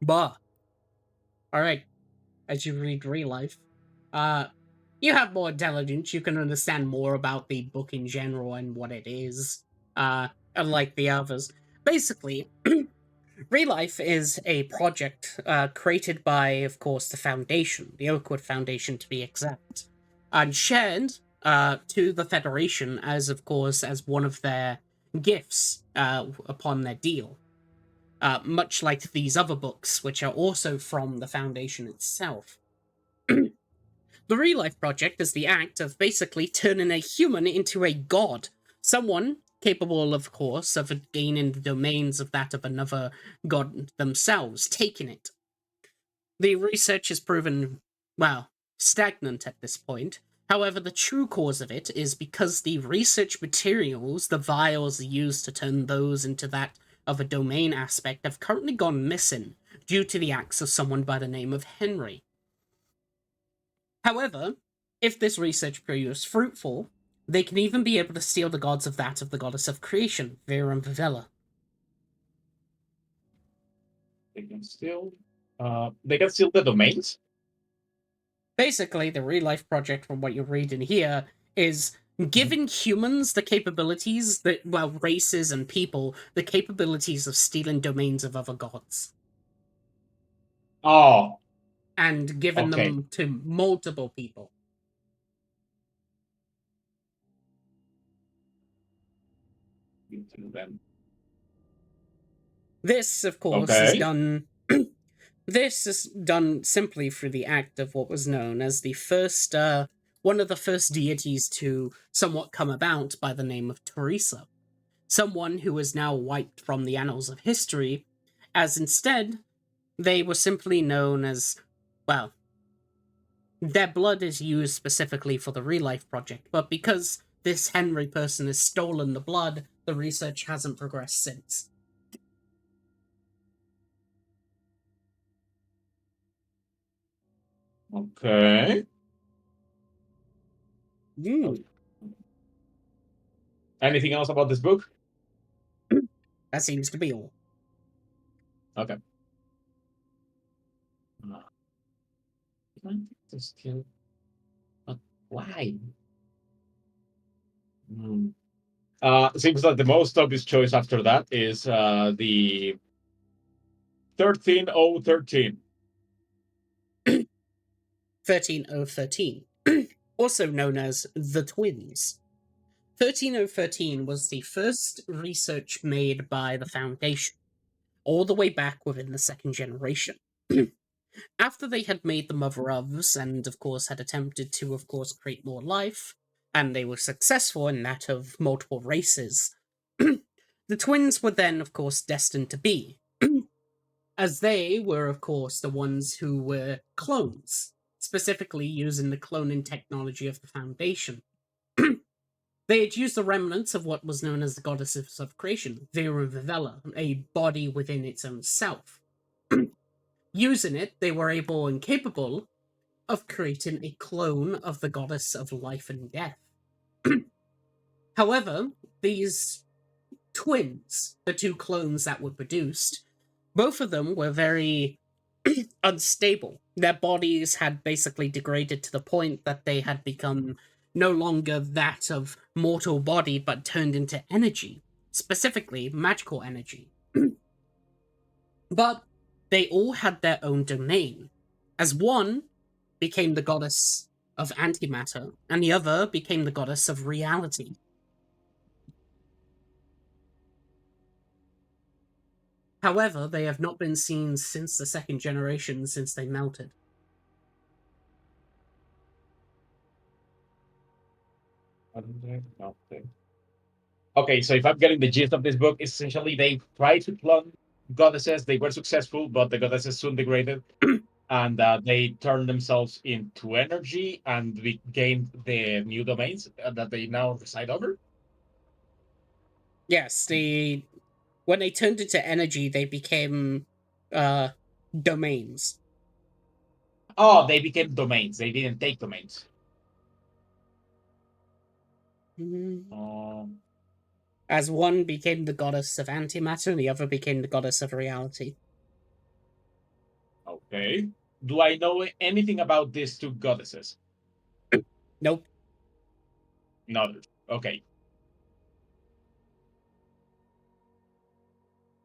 Bah. Alright. As you read real life, you have more intelligence, you can understand more about the book in general and what it is. Unlike the others. Basically, Real Life is a project created by, of course, the Foundation, the Oakwood Foundation to be exact, and shared to the Federation as, of course, as one of their gifts upon their deal. Much like these other books, which are also from the Foundation itself. The Real Life Project is the act of basically turning a human into a god. Someone capable, of course, of gaining the domains of that of another god themselves, taking it. The research has proven, well, stagnant at this point. However, the true cause of it is because the research materials, the vials used to turn those into that of a domain aspect, have currently gone missing due to the acts of someone by the name of Henry. However, if this research proves fruitful, they can even be able to steal the gods of that of the goddess of creation, Vera and Vivella. They can steal the domains. Basically, the Real Life Project, from what you're reading here, is giving humans the capabilities that, well, races and people, the capabilities of stealing domains of other gods. Oh, And giving okay. them to multiple people. Into them. This, of course, is Okay. done. This is done simply through the act of what was known as the first, one of the first deities to somewhat come about by the name of Teresa. Someone who is now wiped from the annals of history, as instead, they were simply known as, well, their blood is used specifically for the Real Life Project, but because this Henry person has stolen the blood, the research hasn't progressed since. Okay. Anything else about this book? That seems to be all. Okay. Still, but why? Seems like the most obvious choice after that is the 13013. 13013, also known as the Twins. 13013 was the first research made by the Foundation, all the way back within the second generation. After they had made the mother ofs and, of course, had attempted to, of course, create more life, and they were successful in that of multiple races, the twins were then, of course, destined to be, as they were, of course, the ones who were clones, specifically using the cloning technology of the Foundation. They had used the remnants of what was known as the goddesses of creation, Vera and Vivella, a body within its own self. Using it, they were able and capable of creating a clone of the goddess of life and death. However, these twins, the two clones that were produced, both of them were very unstable. Their bodies had basically degraded to the point that they had become no longer that of mortal body, but turned into energy, specifically magical energy. But they all had their own domain, as one became the goddess of antimatter, and the other became the goddess of reality. However, they have not been seen since the second generation since they melted. Okay, so if I'm getting the gist of this book, essentially they tried to clone goddesses. They were successful, but the goddesses soon degraded, and they turned themselves into energy and gained the new domains that they now reside over. Yes, when they turned into energy, they became domains. Oh, they became domains. They didn't take domains. Um, As one became the goddess of antimatter and the other became the goddess of reality. okay. Do I know anything about these two goddesses? Nope. No. Okay.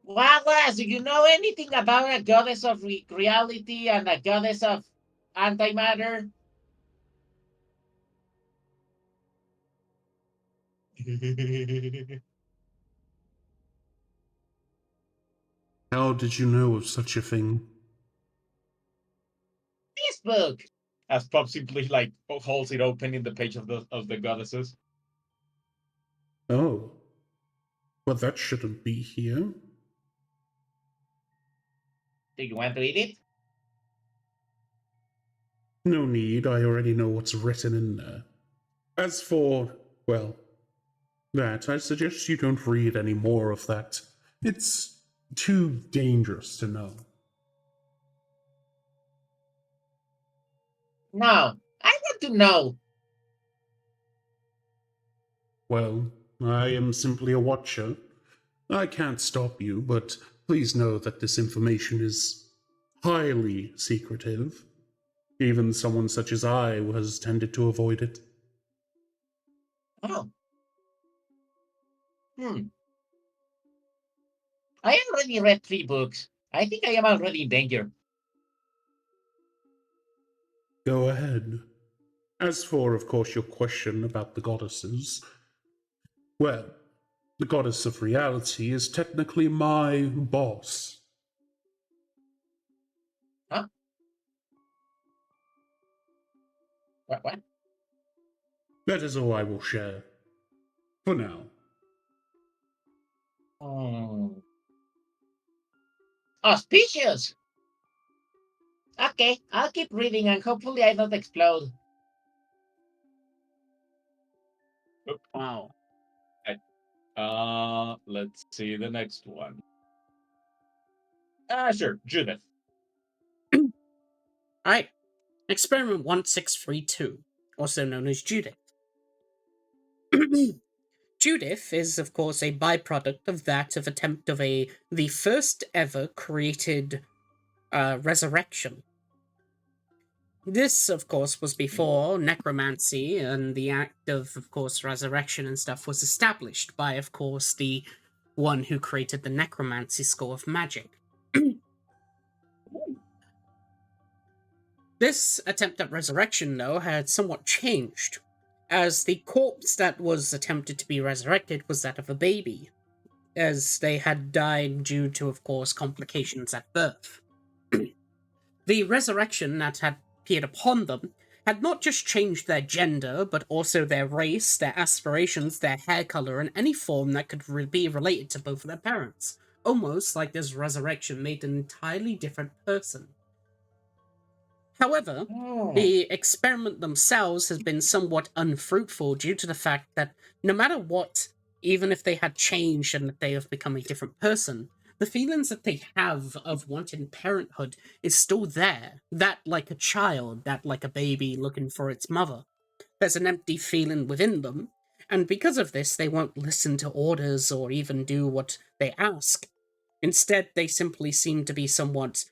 Wawas, do you know anything about a goddess of reality and a goddess of antimatter? How did you know of such a thing? This book. As Pop simply like holds it open in the page of the goddesses. Oh. Well, that shouldn't be here. Do you want to read it? No need, I already know what's written in there. As for, well, that, I suggest you don't read any more of that. It's too dangerous to know. No, I want to know. Well, I am simply a watcher. I can't stop you, but please know that this information is highly secretive. Even someone such as I has tended to avoid it. Oh. I already read 3 books. I think I am already in danger. Go ahead. As for, of course, your question about the goddesses, well, the goddess of reality is technically my boss. Huh? What? That is all I will share. For now. Auspicious! Okay, I'll keep reading and hopefully I don't explode. Wow. Let's see the next one. Sure, Judith. Alright. Experiment 1632, also known as Judith. Judith is, of course, a byproduct of that of attempt of the first ever created resurrection. This, of course, was before necromancy and the act of course, resurrection and stuff was established by, of course, the one who created the necromancy school of magic. This attempt at resurrection, though, had somewhat changed, as the corpse that was attempted to be resurrected was that of a baby, as they had died due to, of course, complications at birth. The resurrection that had appeared upon them had not just changed their gender, but also their race, their aspirations, their hair color, and any form that could be related to both of their parents. Almost like this resurrection made an entirely different person. However, the experiment themselves has been somewhat unfruitful due to the fact that no matter what, even if they had changed and that they have become a different person, the feelings that they have of wanting parenthood is still there. That like a child, that like a baby looking for its mother. There's an empty feeling within them, and because of this, they won't listen to orders or even do what they ask. Instead, they simply seem to be somewhat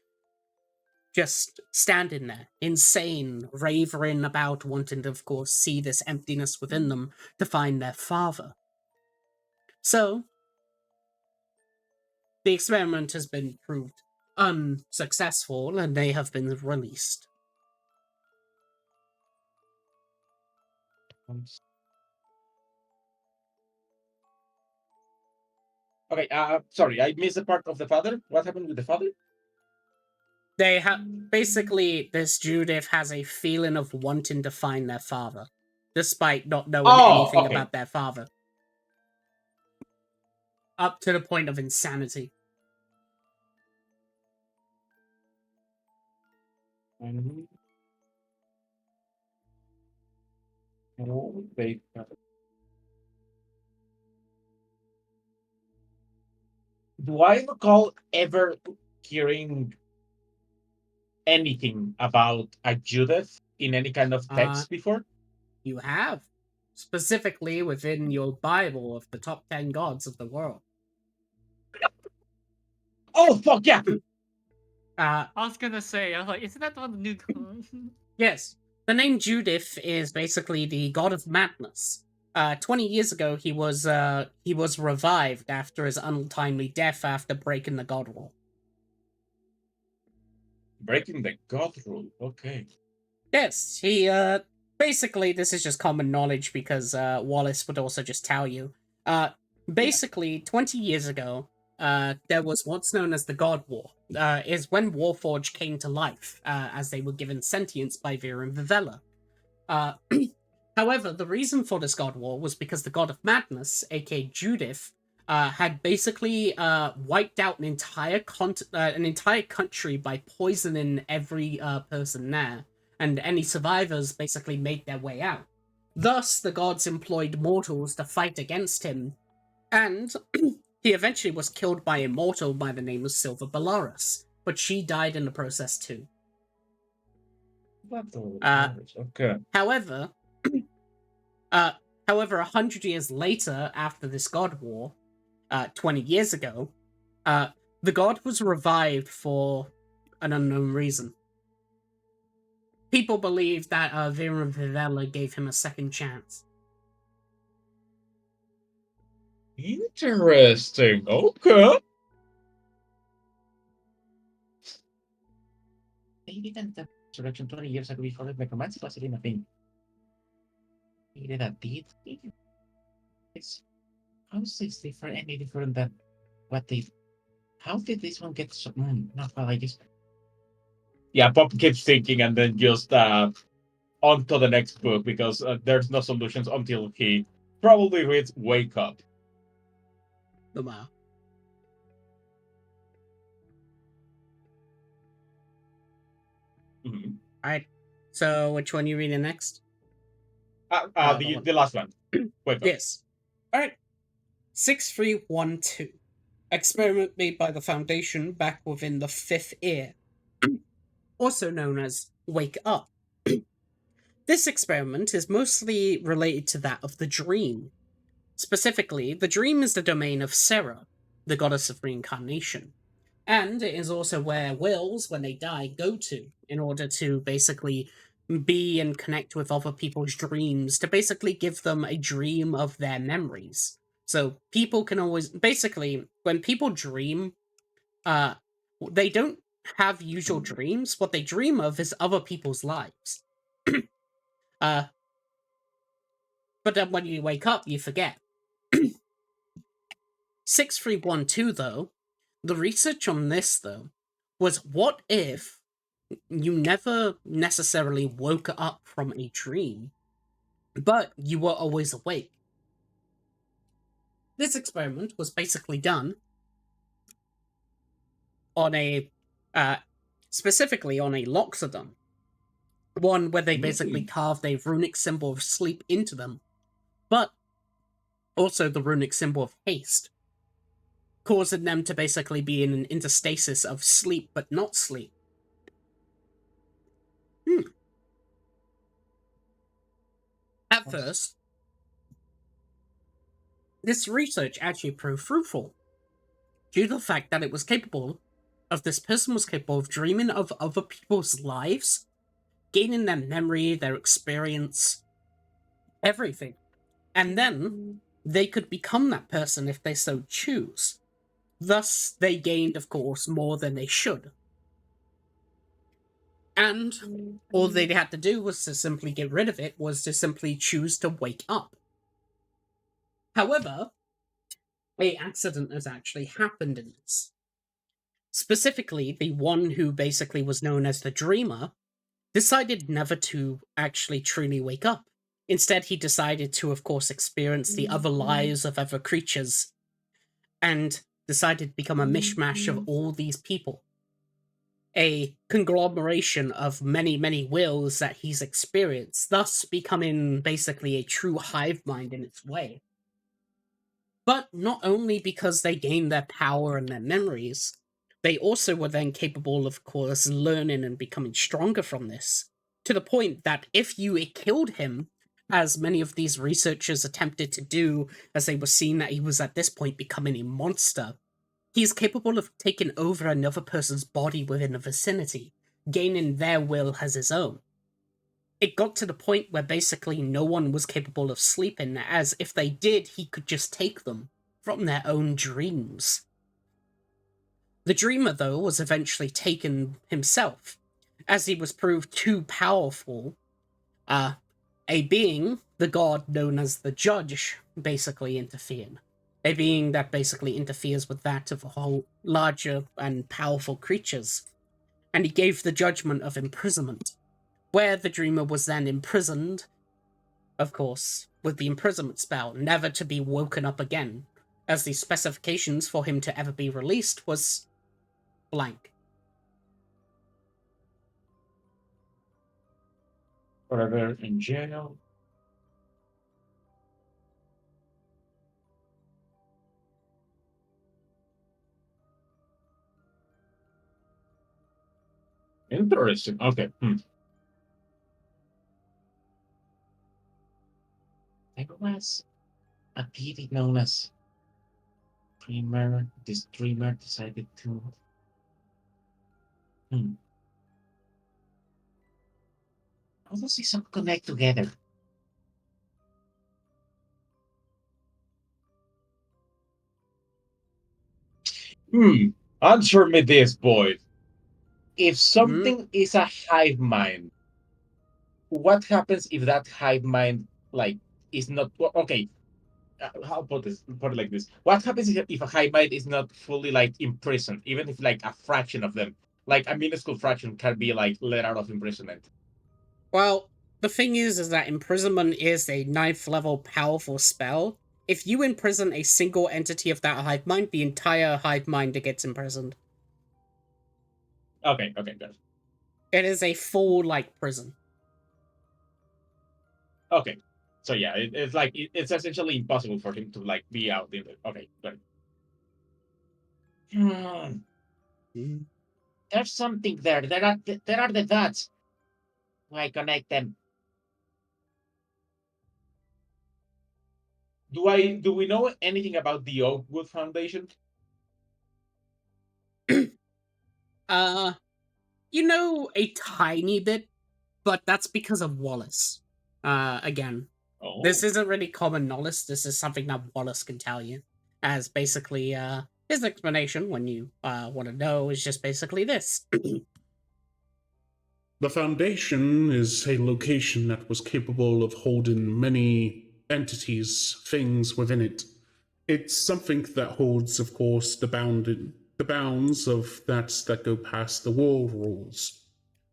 just standing there, insane, raving about wanting to, of course, see this emptiness within them to find their father. So, the experiment has been proved unsuccessful and they have been released. Okay, Okay, sorry, I missed the part of the father. What happened with the father? They have basically this Judith has a feeling of wanting to find their father, despite not knowing Oh, anything okay. about their father. Up to the point of insanity. Mhm. Oh, they- Do I recall ever hearing anything about a Judith in any kind of Uh, text before? You have. Specifically within your Bible of the top 10 gods of the world. Oh, fuck yeah! Uh, I was gonna say, I was like, isn't that one of the new gods? yes. The name Judith is basically the god of madness. 20 years ago, he was revived after his untimely death after breaking the god rule. Breaking the God rule. Okay. Yes, he basically this is just common knowledge because Wallace would also just tell you. Basically 20 years ago, there was what's known as the God War. Is when Warforged came to life, as they were given sentience by Vera and Vivella. Uh However, the reason for this God War was because the God of Madness, aka Judith, had basically wiped out an entire country by poisoning every person there, and any survivors basically made their way out. Thus, the gods employed mortals to fight against him, and he eventually was killed by a mortal by the name of Silver Belarus, but she died in the process too. What the Uh, Okay. However, Uh, however, 100 years later, after this god war, 20 years ago, the god was revived for an unknown reason. People believe that Vera Vivella gave him a second chance. Interesting. Okay. They didn't have resurrection 20 years ago before the necromancy was even a thing. They did a deed. It's, how is this different? Any different than what they? How did this one get so? Not well, I guess. Yeah, Pop keeps thinking, and then just on to the next book because there's no solutions until he probably reads "Wake Up." Wow. Mhm. Alright, so which one you reading next? The last one. Wake Up. Yes. Alright. 6312. Experiment made by the Foundation back within the fifth ear, also known as Wake Up. This experiment is mostly related to that of the dream. Specifically, the dream is the domain of Ferra, the goddess of reincarnation. And it is also where wills, when they die, go to in order to basically be and connect with other people's dreams, to basically give them a dream of their memories. So people can always, basically, when people dream, uh, they don't have usual dreams. What they dream of is other people's lives. uh, but then when you wake up, you forget. 6312, though, the research on this, though, was what if you never necessarily woke up from a dream, but you were always awake? This experiment was basically done on a, specifically on a Loxodon, one where they basically carved a runic symbol of sleep into them, but also the runic symbol of haste, causing them to basically be in an interstasis of sleep but not sleep. At first, this research actually proved fruitful, due to the fact that this person was capable of dreaming of other people's lives, gaining their memory, their experience, everything. And then they could become that person if they so choose. Thus, they gained, of course, more than they should. And all they had to do was to simply get rid of it, was to simply choose to wake up. However, a accident has actually happened in this. Specifically, the one who basically was known as the Dreamer decided never to actually truly wake up. Instead, he decided to, of course, experience the other lives of other creatures and decided to become a mishmash of all these people. A conglomeration of many, many wills that he's experienced, thus becoming basically a true hive mind in its way. But not only because they gained their power and their memories, they also were then capable, of course, learning and becoming stronger from this, to the point that if you killed him, as many of these researchers attempted to do, as they were seeing that he was at this point becoming a monster, he's capable of taking over another person's body within the vicinity, gaining their will as his own. It got to the point where basically no one was capable of sleeping, as if they did, he could just take them from their own dreams. The Dreamer, though, was eventually taken himself, as he was proved too powerful. A being, the god known as the Judge, basically interfered. A being that basically interferes with that of a whole larger and powerful creatures. And he gave the judgment of imprisonment, where the Dreamer was then imprisoned, of course, with the imprisonment spell, never to be woken up again, as the specifications for him to ever be released was blank. Forever in jail. Interesting. Okay. There was a deity known as Dreamer. This Dreamer decided to. How does this all connect together? Answer me this, boy. If something is a hive mind, what happens if that hive mind is not okay? How put this? Put it like this: what happens if a hive mind is not fully imprisoned, even if a fraction of them, like a minuscule fraction, can be let out of imprisonment? Well, the thing is that imprisonment is a 9th level powerful spell. If you imprison a single entity of that hive mind, the entire hive mind gets imprisoned. Okay, good. It is a full, prison. Okay, so yeah, it's essentially impossible for him to be out in the. Okay, good. There's something there. There are the dots. I connect them. Do we know anything about the Oakwood Foundation? You know a tiny bit, but that's because of Wallace. Again, this isn't really common knowledge. This is something that Wallace can tell you. As basically, his explanation, when you want to know, is just basically this. The Foundation is a location that was capable of holding many entities, things within it. It's something that holds, of course, the bounds of that go past the world rules.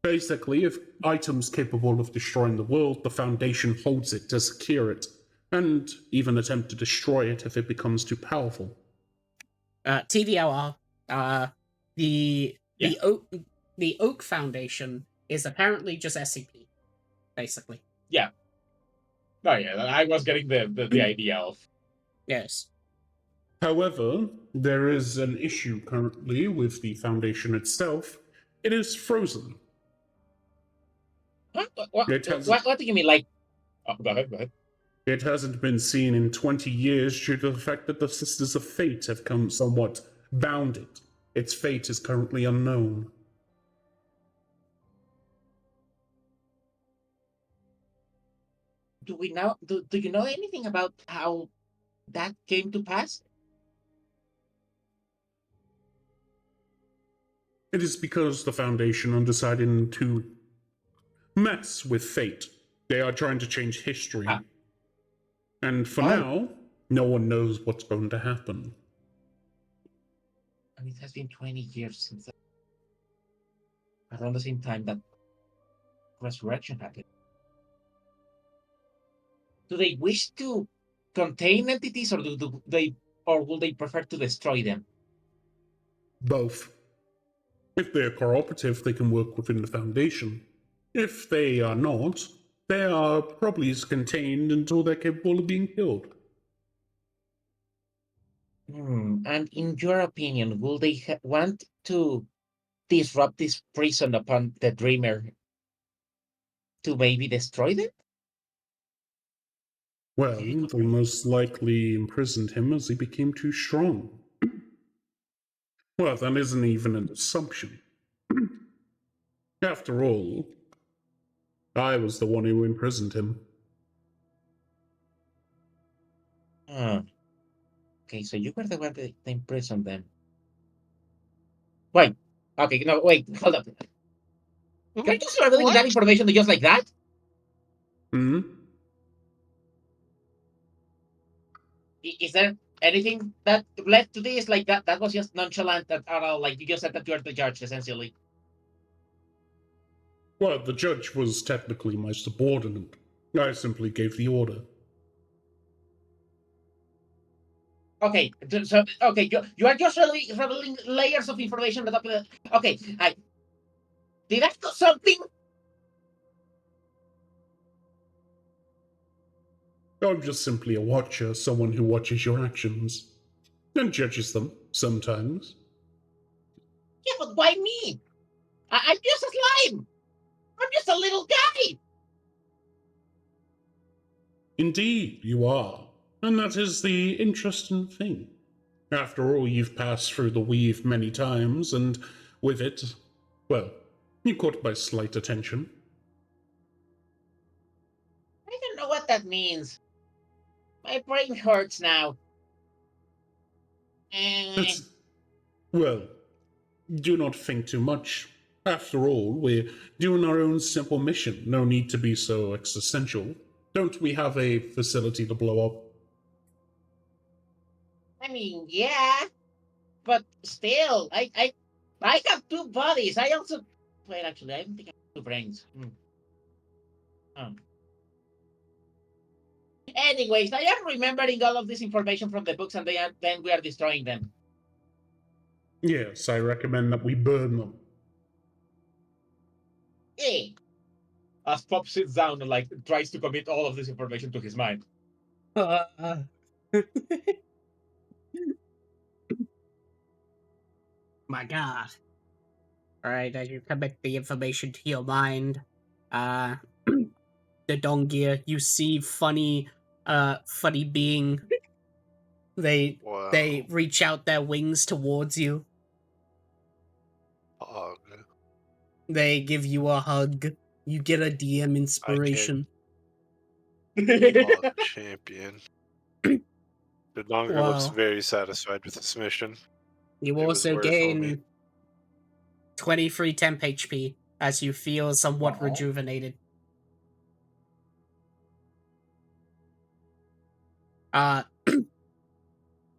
Basically, if items capable of destroying the world, the Foundation holds it to secure it, and even attempt to destroy it if it becomes too powerful. TDLR, the Oak Foundation is apparently just SCP, basically. Yeah. Oh yeah, I was getting the idea of. Yes. However, there is an issue currently with the Foundation itself. It is frozen. What do you mean? Go ahead. It hasn't been seen in 20 years due to the fact that the Sisters of Fate have come somewhat bound it. Its fate is currently unknown. Do you know anything about how that came to pass? It is because the Foundation are deciding to mess with fate. They are trying to change history. And for now, No one knows what's going to happen. And it has been 20 years since around the same time that resurrection happened. Do they wish to contain entities, or do they, or will they prefer to destroy them? Both. If they are cooperative, they can work within the Foundation. If they are not, they are probably contained until they're capable of being killed. And in your opinion, will they want to disrupt this prison upon the Dreamer to maybe destroy them? Well, they most likely imprisoned him as he became too strong. Well, that isn't even an assumption. After all, I was the one who imprisoned him. Okay, so you were the one that imprisoned them. Wait. Okay, no, wait, hold up. Can I just reveal that information just like that? Hmm? Is there anything that led to this? Like that was just nonchalant at all. Like you just said that you're the judge, essentially. Well, the judge was technically my subordinate. I simply gave the order. Okay, so okay, you are just really revealing layers of information that okay, did I do something? I'm just simply a watcher, someone who watches your actions. And judges them, sometimes. Yeah, but why me? I'm just a slime. I'm just a little guy. Indeed, you are. And that is the interesting thing. After all, you've passed through the weave many times, and with it, well, you caught my slight attention. I don't know what that means. My brain hurts now. It's, well, do not think too much. After all, we're doing our own simple mission. No need to be so existential. Don't we have a facility to blow up? I mean, yeah, but still, I have two bodies. I also wait. Actually, I don't think I have two brains. Anyways, I am remembering all of this information from the books, and then we are destroying them. Yes, I recommend that we burn them. Hey, As Pop sits down and like tries to commit all of this information to his mind. My God. Alright, as you commit the information to your mind, the Dongia, you see funny being. They Wow. reach out their wings towards you. Hog. They give you a hug. You get a DM inspiration. Hog champion. The Donger looks Wow. very satisfied with this mission. You It was also worth on me. gain 23 temp HP as you feel somewhat Aw. rejuvenated.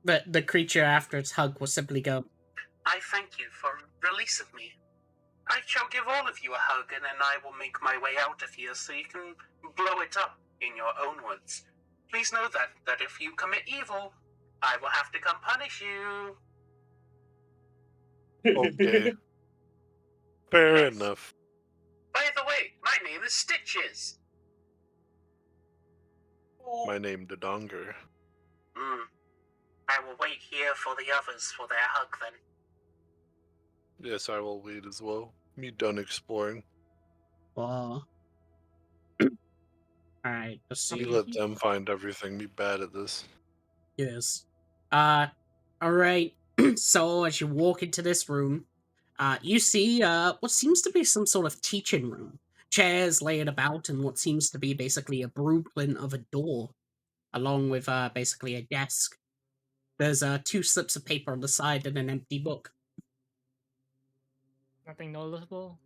The creature after its hug will simply go, I thank you for releasing me. I shall give all of you a hug, and then I will make my way out of here so you can blow it up in your own words. Please know that if you commit evil, I will have to come punish you. Okay. Fair Yes. enough. By the way, my name is Stitches. My name the Donger. I will wait here for the others for their hug then. Yes, I will wait as well. Me done exploring. "Wow." Alright, let's see. You let them find everything. Me bad at this. Yes. Alright. So as you walk into this room, you see what seems to be some sort of teaching room. Chairs laid about and what seems to be basically a blueprint of a door, along with basically a desk. There's 2 slips of paper on the side and an empty book. Nothing noticeable.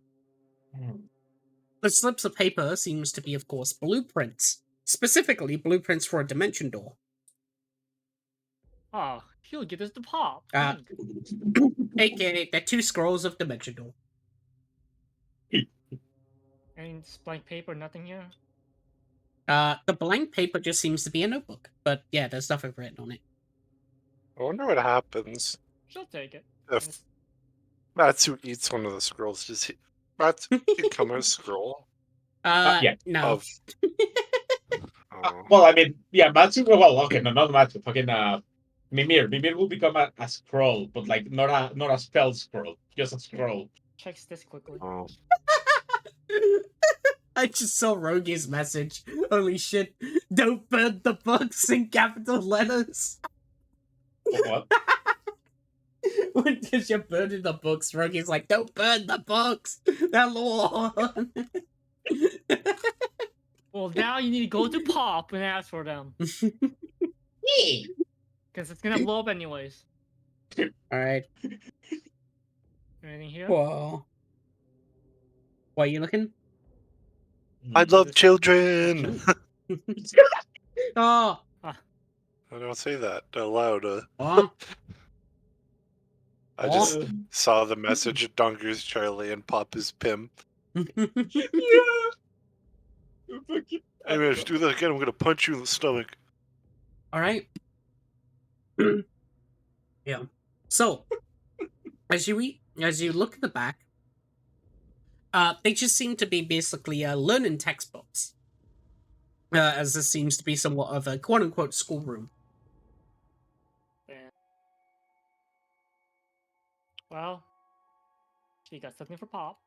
The slips of paper seems to be, of course, blueprints. Specifically, blueprints for a dimension door. Oh, he'll give us the pop. Uh, Kalinka. aka the 2 scrolls of Dimension Door. And it's blank paper, nothing here. The blank paper just seems to be a notebook, but yeah, there's nothing written on it. I wonder what happens She'll take it. if Matsu eats one of the scrolls. Does he Matsu become a scroll Yeah. No. of? Oh. Well, I mean, yeah, Matsu. Well, okay, no, not Matsu. Fucking Mimir. Mimir will become a scroll, but like not a spell scroll, just a scroll. Checks this quickly. Oh. I just saw Rogi's message. Holy shit. Don't burn the books in capital letters. What? Because you're burning the books, Rogi's like, don't burn the books. They're law. Well, now you need to go to Pop and ask for them. Yeah. Because it's gonna blow up anyways. Alright. Anything here? Whoa. What are you looking? I love children. Oh. I don't say that aloud. What? I just saw the message of Dunger's Charlie and Papa's Pim. Yeah. Hey man, if you do that again, I'm gonna punch you in the stomach. Alright. Yeah. So, as you look at the back, they just seem to be basically learning textbooks. As this seems to be somewhat of a quote-unquote schoolroom. Yeah. Well, she got something for Pop.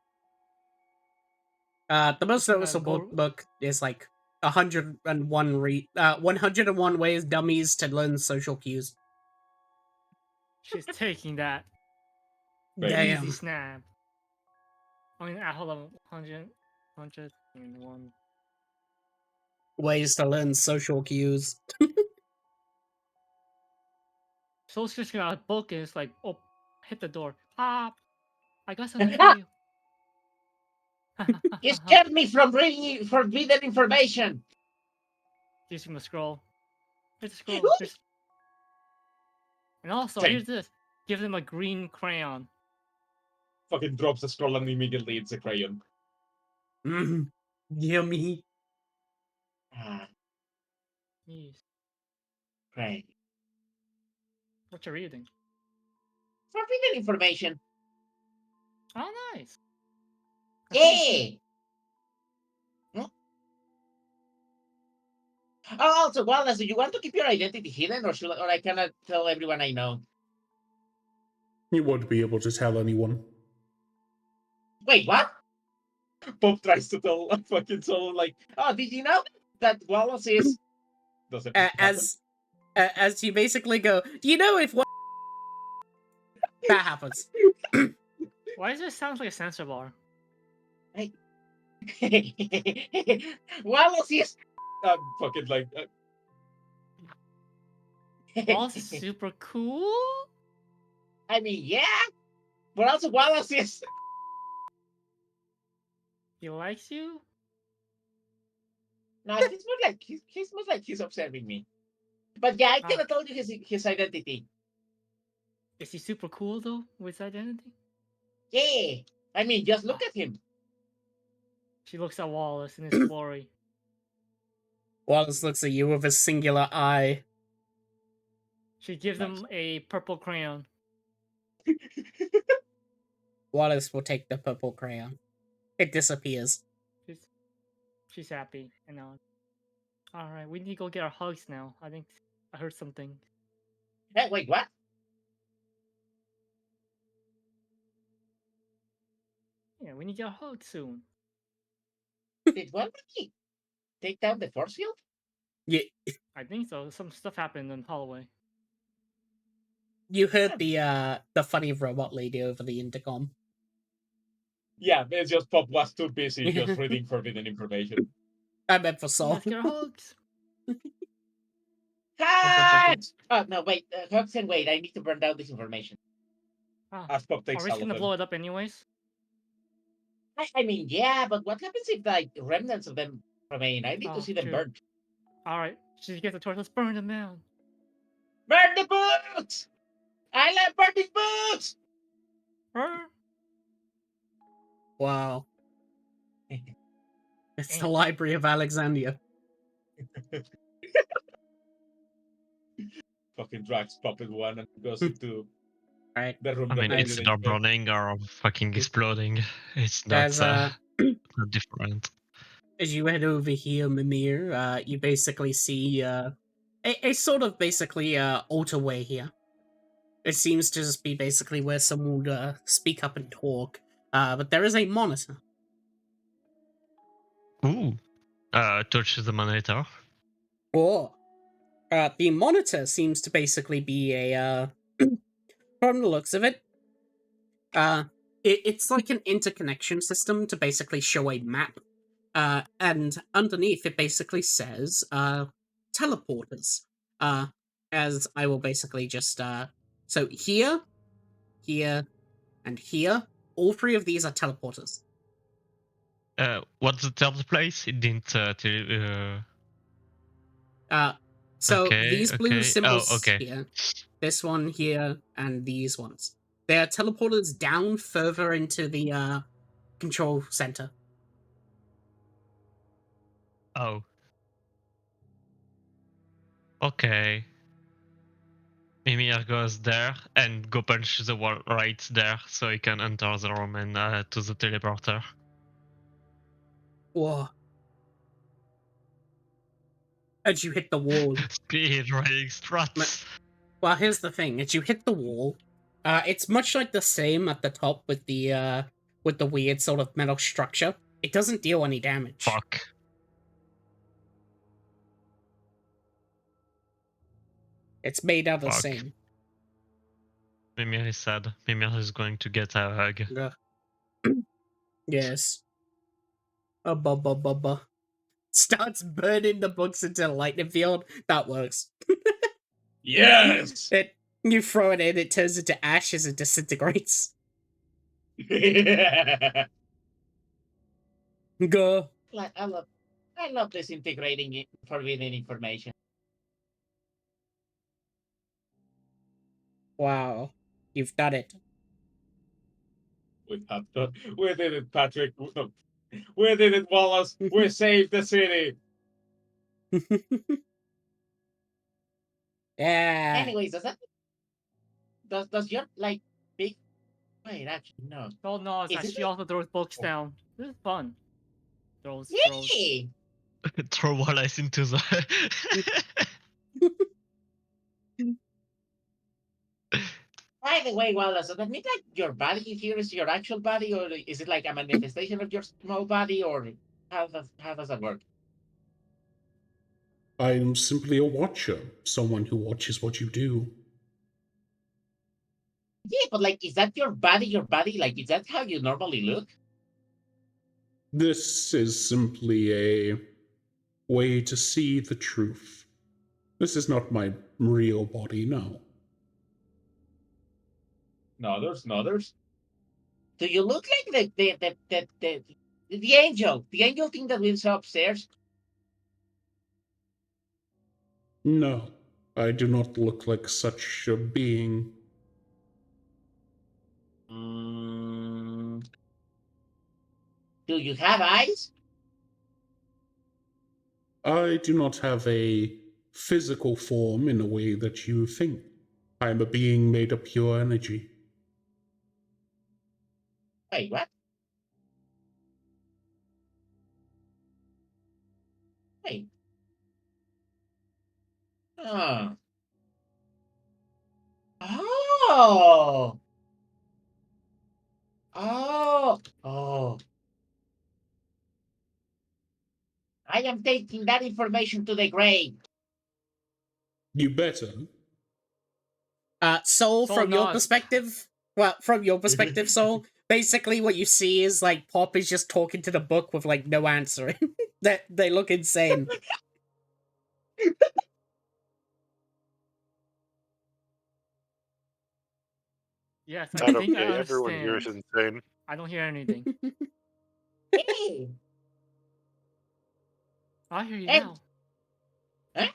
The most gonna noticeable go- book is like 101 ways dummies to learn social cues. She's taking that. Damn. Easy snap. I mean, hold on. 101. Ways to learn social cues. So it's just gonna book and it's like, oh, hit the door. Pop! I got something for you. You scared me from reading forbidden information. Using the scroll. Here's the scroll. What? Here's... And also, Same. here's this. Give them a green crayon. Fucking drops the scroll and immediately it's a crayon. Yummy. Ah, Jeez. great. What you reading? Forbidden information. Oh, nice. That's nice. Yeah. Hmm? Oh, also, Wallace, do you want to keep your identity hidden, or I cannot tell everyone I know? You won't be able to tell anyone. Wait, what? Bob tries to tell fucking someone like, Oh, did you know that Wallace is? doesn't happen. As you basically go, do you know if what that happens? Why does it sound like a sensor bar? Wallace is. Fucking like Wallace is super cool? I mean, yeah, but also Wallace is. He likes you? No, he's more like he's observing me. But yeah, I Ah. cannot tell you his identity. Is he super cool though with identity? Yeah, I mean, just look at him. She looks at Wallace in his glory. Wallace looks at you with a singular eye. She gives him a purple crayon. Wallace will take the purple crayon. It disappears. She's happy and all. Alright, we need to go get our hugs now. I think I heard something. Hey, wait, what? Yeah, we need to get our hugs soon. Did one really take down the force field? You I think so. Some stuff happened in the hallway. you heard the funny robot lady over the intercom. yeah, it's just Pop was too busy just reading forbidden information. I meant for Saul. Let's get our hugs. Hugs! Oh no, wait, Hugs and wait. I need to burn down this information. Ah, As Pop are takes we just all of gonna them. blow it up anyways? I mean, yeah, but what happens if like remnants of them remain? I need Oh, to see them true. burned. Alright, she gets the torch. Let's burn them down. Burn the books! I love burning books! Wow. It's the Library of Alexandria. Fucking drags puppet one and goes into Right. the room I that mean, they it's didn't either get. burning or fucking exploding. It's There's not different. as you head over here, Mimir, you basically see a sort of basically altarway here. It seems to just be basically where someone would speak up and talk. But there is a monitor. Ooh. Touch the monitor. Or the monitor seems to basically be a from the looks of it, it's like an interconnection system to basically show a map. And underneath it basically says teleporters. As I will basically just so here, here, and here, all three of these are teleporters. What's the third place? It didn't So Okay, these blue okay. symbols Oh, okay. here, this one here, and these ones, they are teleporters down further into the control center. Oh. Okay. Mimir goes there and go punch the wall right there so he can enter the room and to the teleporter. Whoa. As you hit the wall. Speed running struts. Well, here's the thing: as you hit the wall, it's much like the same at the top with the weird sort of metal structure. It doesn't deal any damage. Fuck. It's made out of the Fuck. same. Mimir is sad. Mimir is going to get a hug. Ugh. Yes. Starts burning the books into the lightning field. That works. Yes! You throw it in, it turns into ashes and disintegrates. Go. Like, I love disintegrating forbidden information. Wow. You've done it. We have done. We did it, Patrick. No. We did it, Wallace. We saved the city. Yeah. Anyways, does your like big wait actually no. Oh no, it's Is like it she also throws books down. This is fun. Throws. Yay! Throw Wallace into the. By the way, Wallace, does that mean like your body here is your actual body, or is it like a manifestation of your small body, or how does that work? I'm simply a watcher, someone who watches what you do. Yeah, but like, is that your body? Your body, like, is that how you normally look? This is simply a way to see the truth. This is not my real body, no. Nothers. Do you look like the angel thing that we saw upstairs? No, I do not look like such a being. Mm, do you have eyes? I do not have a physical form in a way that you think. I am a being made of pure energy. Wait, what? Wait. Oh. Oh. Oh. Oh. I am taking that information to the grave. You better. Soul, from your nods. perspective, Soul, basically what you see is like Pop is just talking to the book with like no answer. They look insane. Yes, Is I that think I okay? Everyone understand. here is insane. I don't hear anything. Hey. I hear you Hey. now. Huh?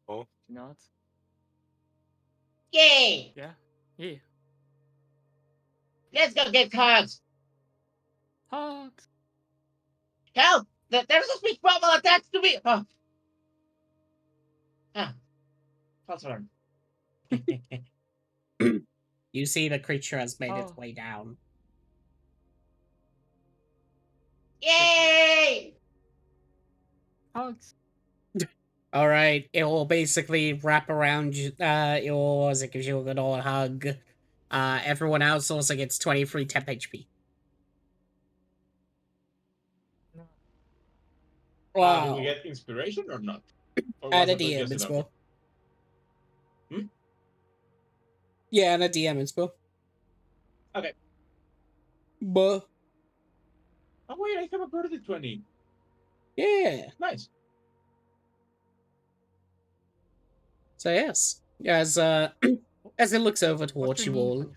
Oh, not? Yay! Yeah. Yeah. Let's go get hugs. Hugs. Help! There's a speech bubble attached to me. Oh. Ah. False alarm. You see the creature has made its Oh. way down. Yay! Hugs. All right, it will basically wrap around you. It will also gives you a good old hug. Everyone else also gets 23 temp HP. No. Do Wow. we get inspiration or not? Or And was a it DM just as enough? well. Hmm? Yeah, and a DM as well. Okay. But Oh wait, I have a birthday 20. yeah. Nice. So yes, as as it looks over What's towards your you name, all, funny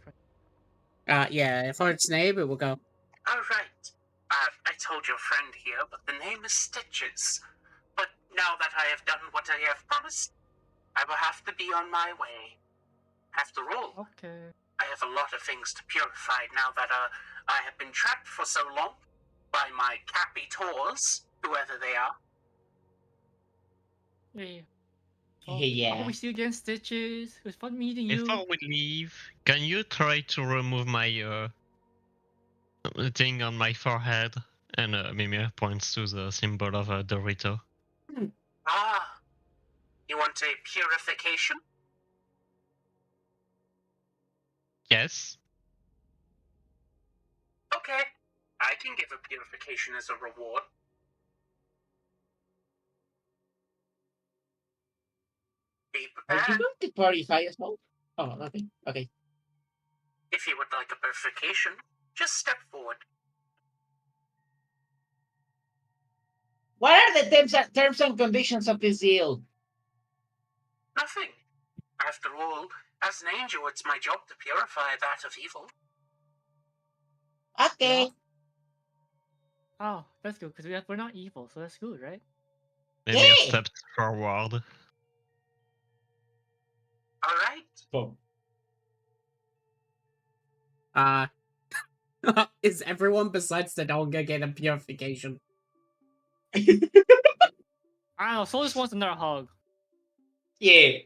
friend? yeah, for its name, it will go. All right. I told your friend here, but the name is Stitches. But now that I have done what I have promised, I will have to be on my way. After all, Okay. I have a lot of things to purify now that I have been trapped for so long by my capitors, whoever they are. Yeah. Oh, I yeah. hope we see you again, Stitches. It was fun meeting you. Before we leave, can you try to remove my thing on my forehead? And Mimir points to the symbol of a Dorito. Ah, you want a purification? Yes. Okay, I can give a purification as a reward. Be Are you prepared. going to purify as well? Oh, nothing. Okay. If you would like a purification, just step forward. What are the terms and conditions of this deal? Nothing. After all, as an angel, it's my job to purify that of evil. Okay. Yeah. Oh, that's good because we're not evil, so that's good, right? Mimir Yeah. steps forward. All right. Boom. Is everyone besides the Donga getting a purification? I don't know. Soul just wants another hug. Yeah.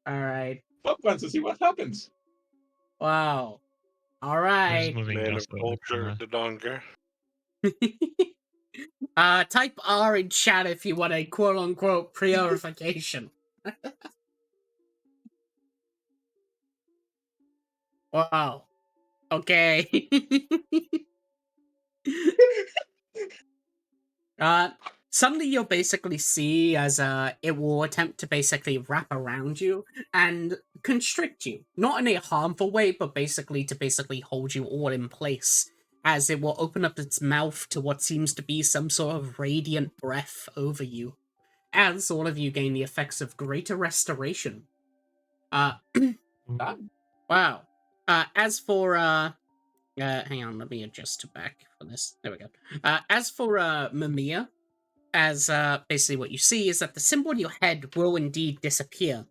All right. Fuck wants to see what happens. Wow. All Who's right. moving Man of closer? culture, the donger. Type R in chat if you want a quote unquote purification. Wow. Okay. Suddenly you'll basically see as it will attempt to basically wrap around you and constrict you. Not in a harmful way, but basically to basically hold you all in place. As it will open up its mouth to what seems to be some sort of radiant breath over you. As all of you gain the effects of greater restoration. Done. Wow. As for hang on, let me adjust back for this. There we go. As for Mamiya, as basically what you see is that the symbol on your head will indeed disappear.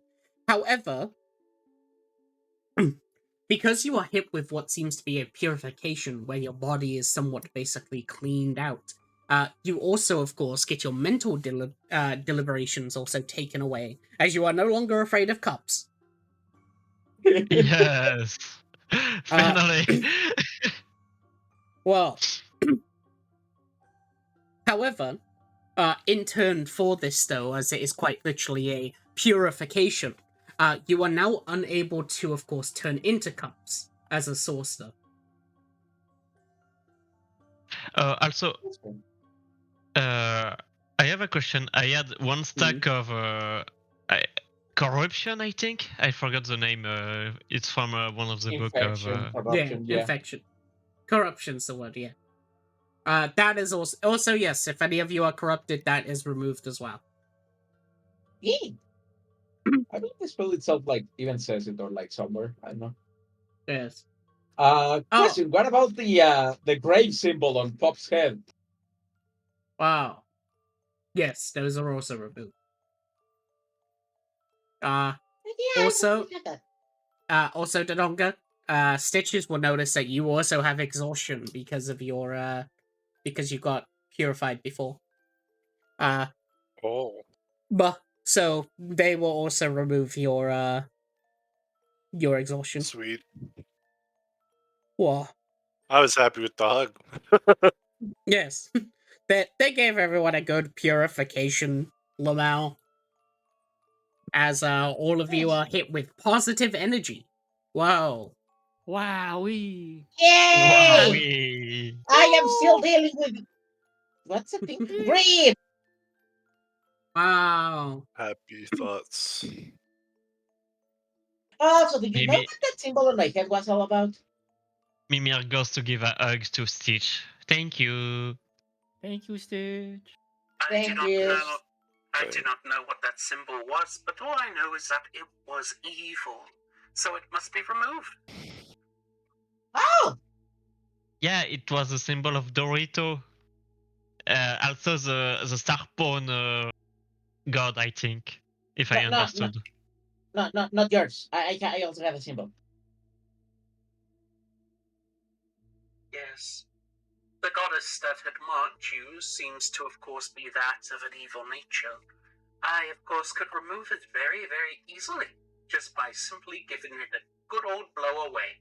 However, because you are hit with what seems to be a purification where your body is somewhat basically cleaned out, you also, of course, get your mental deliberations also taken away, as you are no longer afraid of cups. Yes. Finally. Well, however, in turn for this, though, as it is quite literally a purification, you are now unable to, of course, turn into cups as a sorcerer. Also, I have a question. I had one stack of corruption, I think. I forgot the name. It's from one of the book of. Infection, corruption, yeah. Infection. Corruption's the word, yeah. That is also yes, if any of you are corrupted, that is removed as well. Yeah. I think the spell itself like even says it or like somewhere. I don't know. Yes. Question, what about the grave symbol on Pop's head? Wow. Yes, those are also removed. Uh, Yeah, Also- I had that. Also, Dodonga, Stitches will notice that you also have exhaustion because of your because you got purified before. Oh, But so they will also remove your exhaustion. sweet. Whoa. I was happy with the hug. Yes. They gave everyone a good purification, Lamau. As all of you Nice. are hit with positive energy. Wow. Wowee. Yay! Wowee. I am still dealing with what's the thing? Breathe. Wow. Happy thoughts. Oh, so did you know Mimi- what that symbol on my head was all about? Mimir goes to give a hug to Stitch. Thank you. Thank you, Stitch. Thank you. I do not know what that symbol was, but all I know is that it was evil. So it must be removed. Oh, Yeah, it was a symbol of Dorito. Also the Starpawn god, I think, if I No, no, understood. not yours. I also have a symbol. Yes. The goddess that had marked you seems to, of course, be that of an evil nature. I, of course, could remove it very, very easily, just by simply giving it a good old blow away.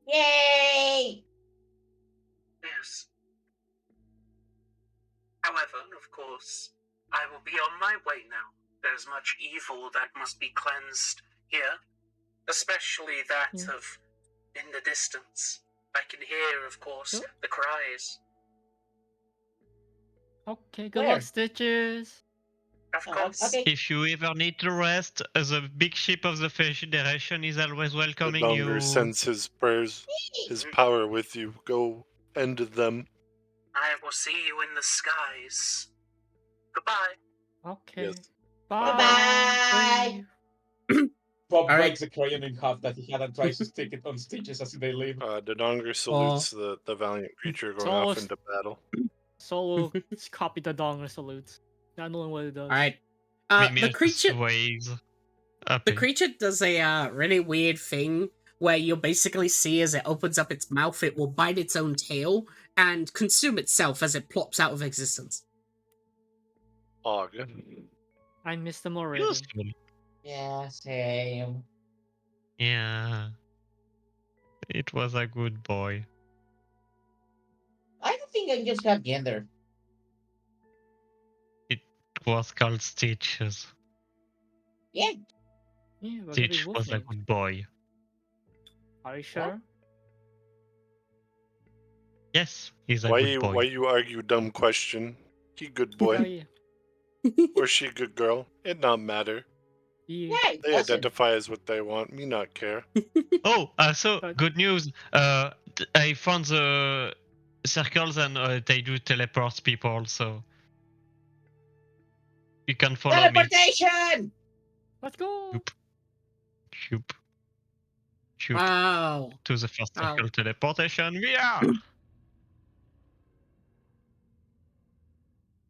Yay! Yes. However, of course, I will be on my way now. There's much evil that must be cleansed here, especially that Yeah. of in the distance. I can hear, of course, Sure. the cries. Okay, good Where? luck, Stitches. Of Oh, course. okay. If you ever need to rest, the big ship of the Federation is always The welcoming Donger you. sends his prayers, his power with you. Go end them. I will see you in the skies. Goodbye. Okay. Yes. Bye. Bye-bye. Brave. Bob All right. breaks the crayon in half that he had and tries to stick it on Stitches as they leave. The Donger salutes the valiant creature going off into battle. Solo copy the Donger salutes. Not knowing what it does. All right. Mimir The just creature sways. the Happy. creature does a really weird thing where you'll basically see as it opens up its mouth, it will bite its own tail and consume itself as it plops out of existence. Oh, good. I missed them already. Useful. Yeah, same. Yeah. It was a good boy. I don't think I just have gender. It was called Stitches. Yeah. Yeah, we're gonna be Stitch was a wolfing. good boy. Are you sure? Yes, he's a Why good you boy. why you argue dumb question? He good boy Oh, yeah. or she good girl. It not matter. Yeah. Yeah, it They doesn't. identify as what they want. Me not care. Oh, also But- good news. I found the circles and they do teleport people, so you can follow me. Teleportation! Let's go. Shoop. Shoot Wow. to the first Wow. circle teleportation. Yeah.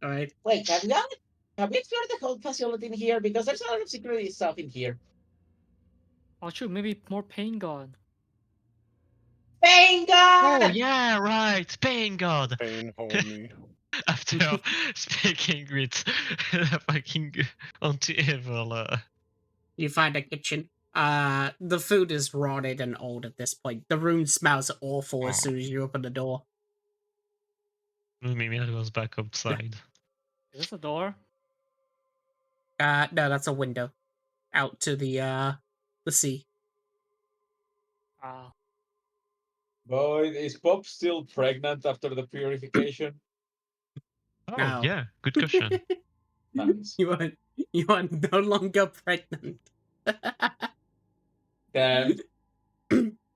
All right. Wait, have we explored the whole facility in here? Because there's a lot of security stuff in here. Oh, shoot. Maybe more pain god. Thank Oh God! yeah, right. Pain God. Pain, homie. After speaking with the fucking anti-evil. You find a kitchen. The food is rotted and old at this point. The room smells awful as soon as you open the door. Mimir goes back outside. Is this a door? No, that's a window out to the sea. Ah. Boy, is Bob still pregnant after the purification? Oh No. yeah, good question. Nice. you are no longer pregnant. Damn.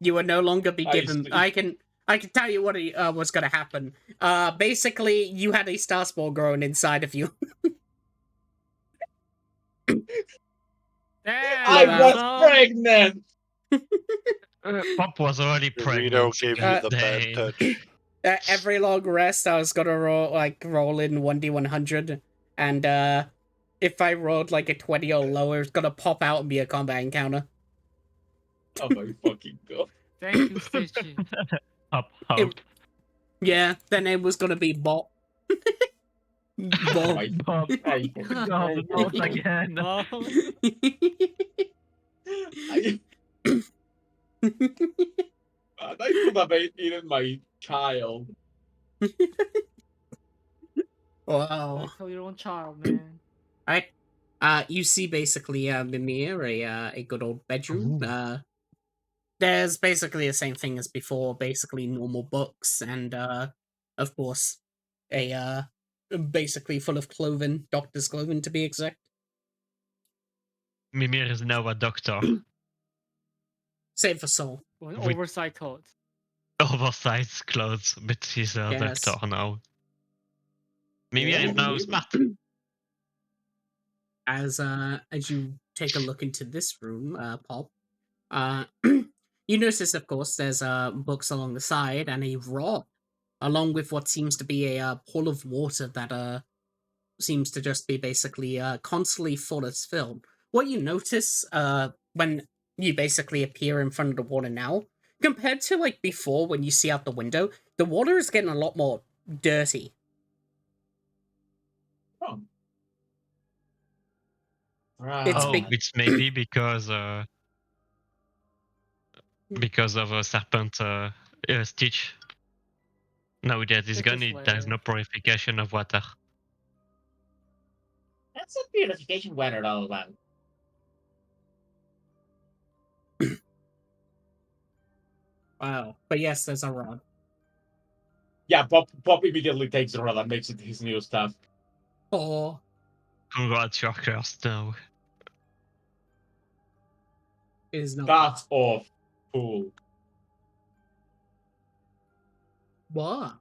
You will no longer be I given. see. I can tell you what was going to happen. Basically, you had a star spore growing inside of you. Damn, I was son. pregnant! Pop was already pregnant. Dorito gave you the bad Dang. touch. Every long rest, I was gonna roll in 1d100, and if I rolled like a 20 or lower, it's gonna pop out and be a combat encounter. Oh my fucking god. Thank you, Stitchy. Hop, It- hop. Yeah, their name was gonna be Bob. Oh Bob. my Bob. god. God, not again. Mom. I could have eaten my child. Wow. Gotta kill your own child, man. Alright. You see basically Mimir, a good old bedroom. Ooh. There's basically the same thing as before, basically normal books and of course a basically full of clothing, doctor's clothing to be exact. Mimir is now a doctor. Save for Soul. With With- oversight coats. Oversized clothes, but he's a Yes. doctor now. Mimir is Oh, now really? smart. As you take a look into this room, Pop, you notice, of course, there's books along the side and a rod, along with what seems to be a pool of water that seems to just be basically constantly full as filled. What you notice when you basically appear in front of the water now, compared to like before when you see out the window, the water is getting a lot more dirty. Oh. It's Oh, big- it's maybe because of a serpent Stitch. Now that is Stitch's gone, there's lair. no purification of water. That's a purification water all about. Wow. But yes, there's a rod. Yeah, Pop immediately takes the rod and makes it his new stuff. Oh, Congrats, you're cursed now. it is not. That's awful. What?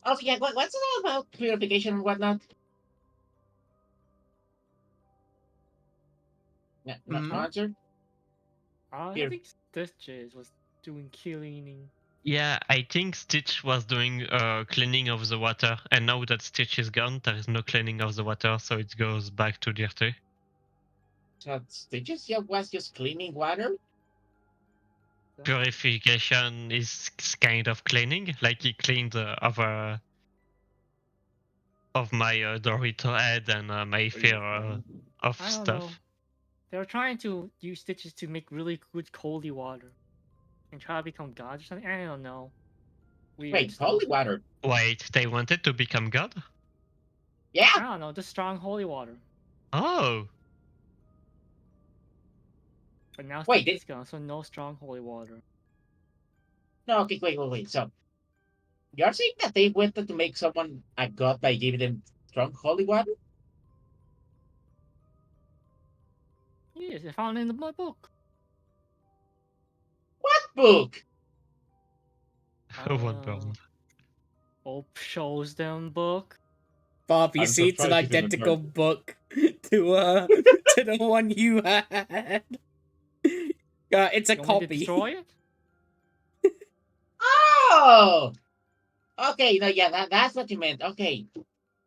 Also, yeah, what's it all about purification and whatnot? No Mhm. answer? I Here. think Stitches was doing cleaning. Yeah, I think Stitch was doing cleaning of the water, and now that Stitch is gone, there is no cleaning of the water, so it goes back to dirty. So Stitches was just cleaning water? Purification is kind of cleaning, like he cleaned of my Dorito head and my fear of I don't stuff. know. They were trying to use Stitches to make really good holy water. And try to become gods or something. I don't know. Weird Wait, stuff. holy water. Wait, they wanted to become god? I Yeah! don't know, just strong holy water. Oh, But now Wait, Stitch is gone, so no strong holy water. No, okay, wait. So, you're saying that they wanted to make someone a god by giving them strong holy water? Yes, I found it in my book. What book? one burn. Hope shows them book. Bob, you I'm see, it's an surprised you didn't identical hurt. book to to the one you had. It's a You want me to copy. destroy it? Oh! Okay, no, yeah, that's what you meant. Okay.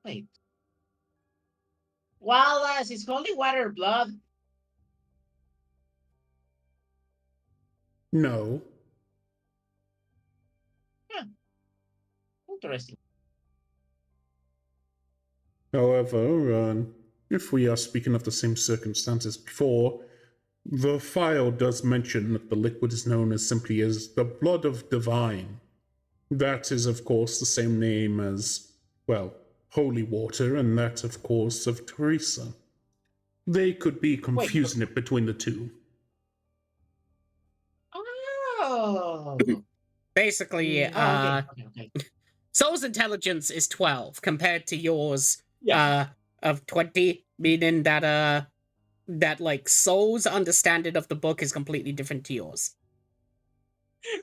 Wait. Well, is holy water blood? No. Interesting. However, if we are speaking of the same circumstances before, the file does mention that the liquid is known as simply as the blood of divine. That is, of course, the same name as, well, holy water, and that, of course, of Teresa. They could be confusing it between the two. Oh! Basically, Oh, okay. Soul's intelligence is 12 compared to yours Yeah. of 20, meaning that that like Soul's understanding of the book is completely different to yours.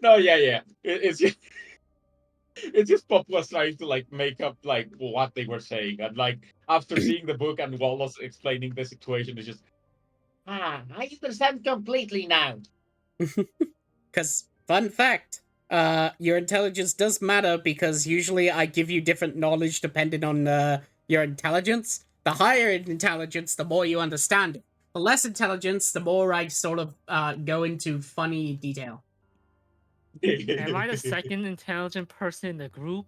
No, yeah. It's just it's just Pop was trying to like make up like what they were saying, and like after seeing the book and Wallace explaining the situation, it's just I understand completely now. Cause fun fact, your intelligence does matter because usually I give you different knowledge depending on Your intelligence? The higher intelligence, the more you understand it. The less intelligence, the more I sort of go into funny detail. Am I the second intelligent person in the group?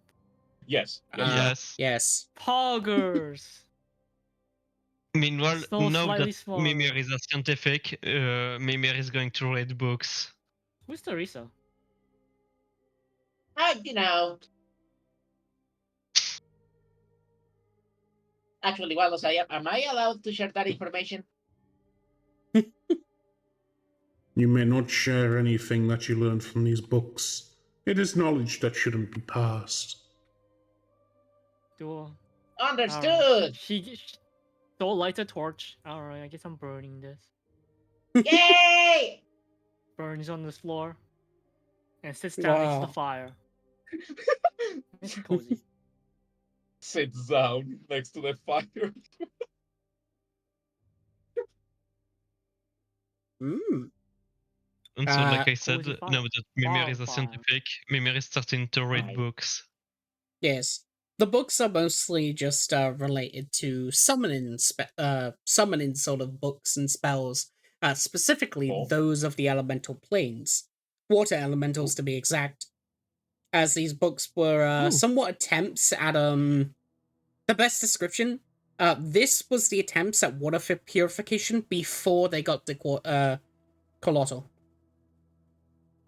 Yes. Yes. Yes. Poggers! Meanwhile, Still now slightly that smaller. Mimir is a scientific, Mimir is going to read books. Who's Teresa? You know. Actually, while am I allowed to share that information? You may not share anything that you learned from these books. It is knowledge that shouldn't be passed. Do Understood. she don't light a torch. Alright, I guess I'm burning this. Yay! Burns on the floor. And sits down next to the Wow. fire. It's cozy. Sits down next to the fire. Mm. And so, like I said, cozy now fire. that Mimir is a Wildfire. scientific, Mimir is starting to read Right. books. Yes. The books are mostly just related to summoning summoning sort of books and spells, specifically Cool. those of the elemental planes, water elementals to be exact. As these books were somewhat attempts at the best description. This was the attempts at water purification before they got the colloidal.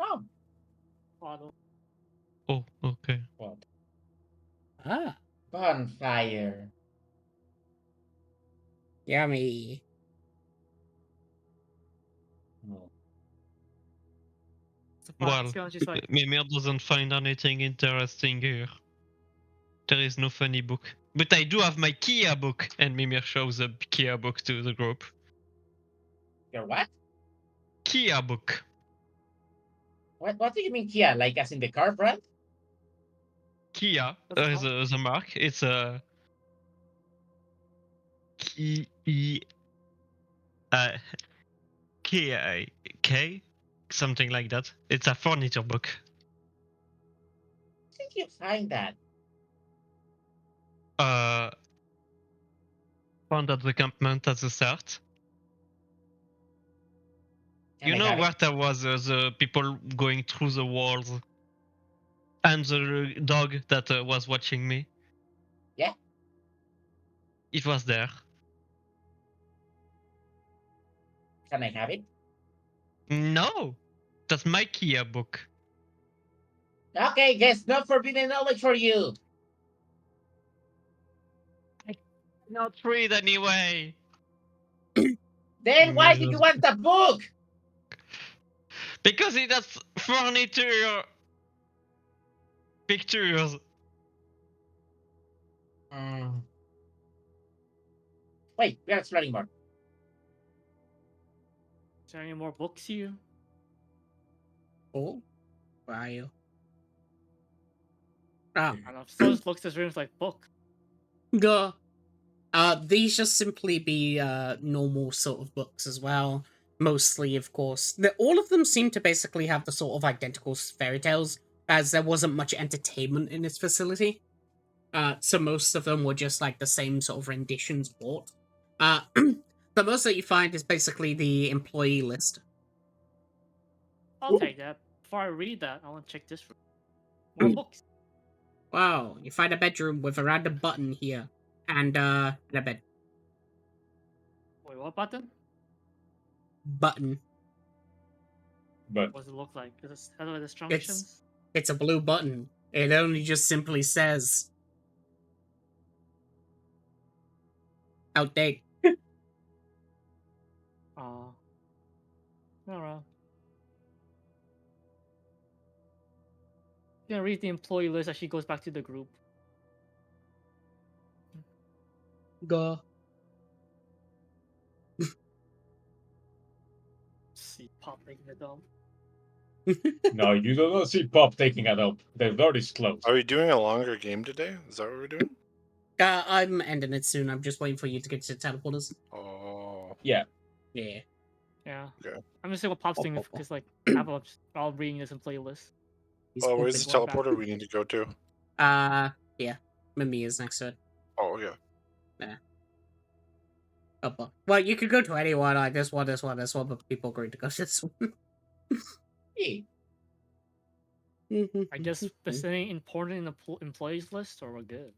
Oh, Bottle. Oh, okay. What? Ah, bonfire. yummy. No. So fire Well, skeleton just like Mimir doesn't find anything interesting here. There is no funny book. But I do have my Kia book, and Mimir shows a Kia book to the group. Your what? Kia book. What do you mean Kia? Like as in the car brand? Kia What's it is a mark. It's a K uh, K something like that. It's a furniture book. How did you find that? Found at the campment at the start. Can You I know have it? where there was the people going through the walls and the dog that was watching me? Yeah. It was there. Can I have it? No, that's my Kia book. Okay, guess no forbidden knowledge for you. Not read anyway. Then why did you want the book? Because it has furniture pictures. Wait, we are exploring more. is there any more books here? Oh, wow. Ah, I don't know. Still just looks at this room like book. go. These just simply be normal sort of books as well. Mostly, of course. All of them seem to basically have the sort of identical fairy tales, as there wasn't much entertainment in this facility. So most of them were just like the same sort of renditions bought. The most that you find is basically the employee list. I'll take that. Before I read that, I want to check this room. More books. Wow, you find a bedroom with a random button here, and a bed Wait, what button? button. But What does it look like? Is it how do I instructions? It's a blue button. It only just simply says outdate. Oh. Alright. Gonna read the employee list as she goes back to the group. Go. See, Pop making the dump. no, you do not see Pop taking it up. The door is closed. Are we doing a longer game today? Is that what we're doing? I'm ending it soon. I'm just waiting for you to get to the teleporters. Oh. Yeah. Yeah. Yeah. Okay. I'm just saying what Pop's doing because like I'm all reading this employee list. He's Oh, where's the going back. teleporter we need to go to? yeah. Mimi is next to it. Oh, yeah. Oh, well, you could go to anyone, like this one, but people agreed to go to this one. Yeah. I guess specific important in the employees list, or we're good.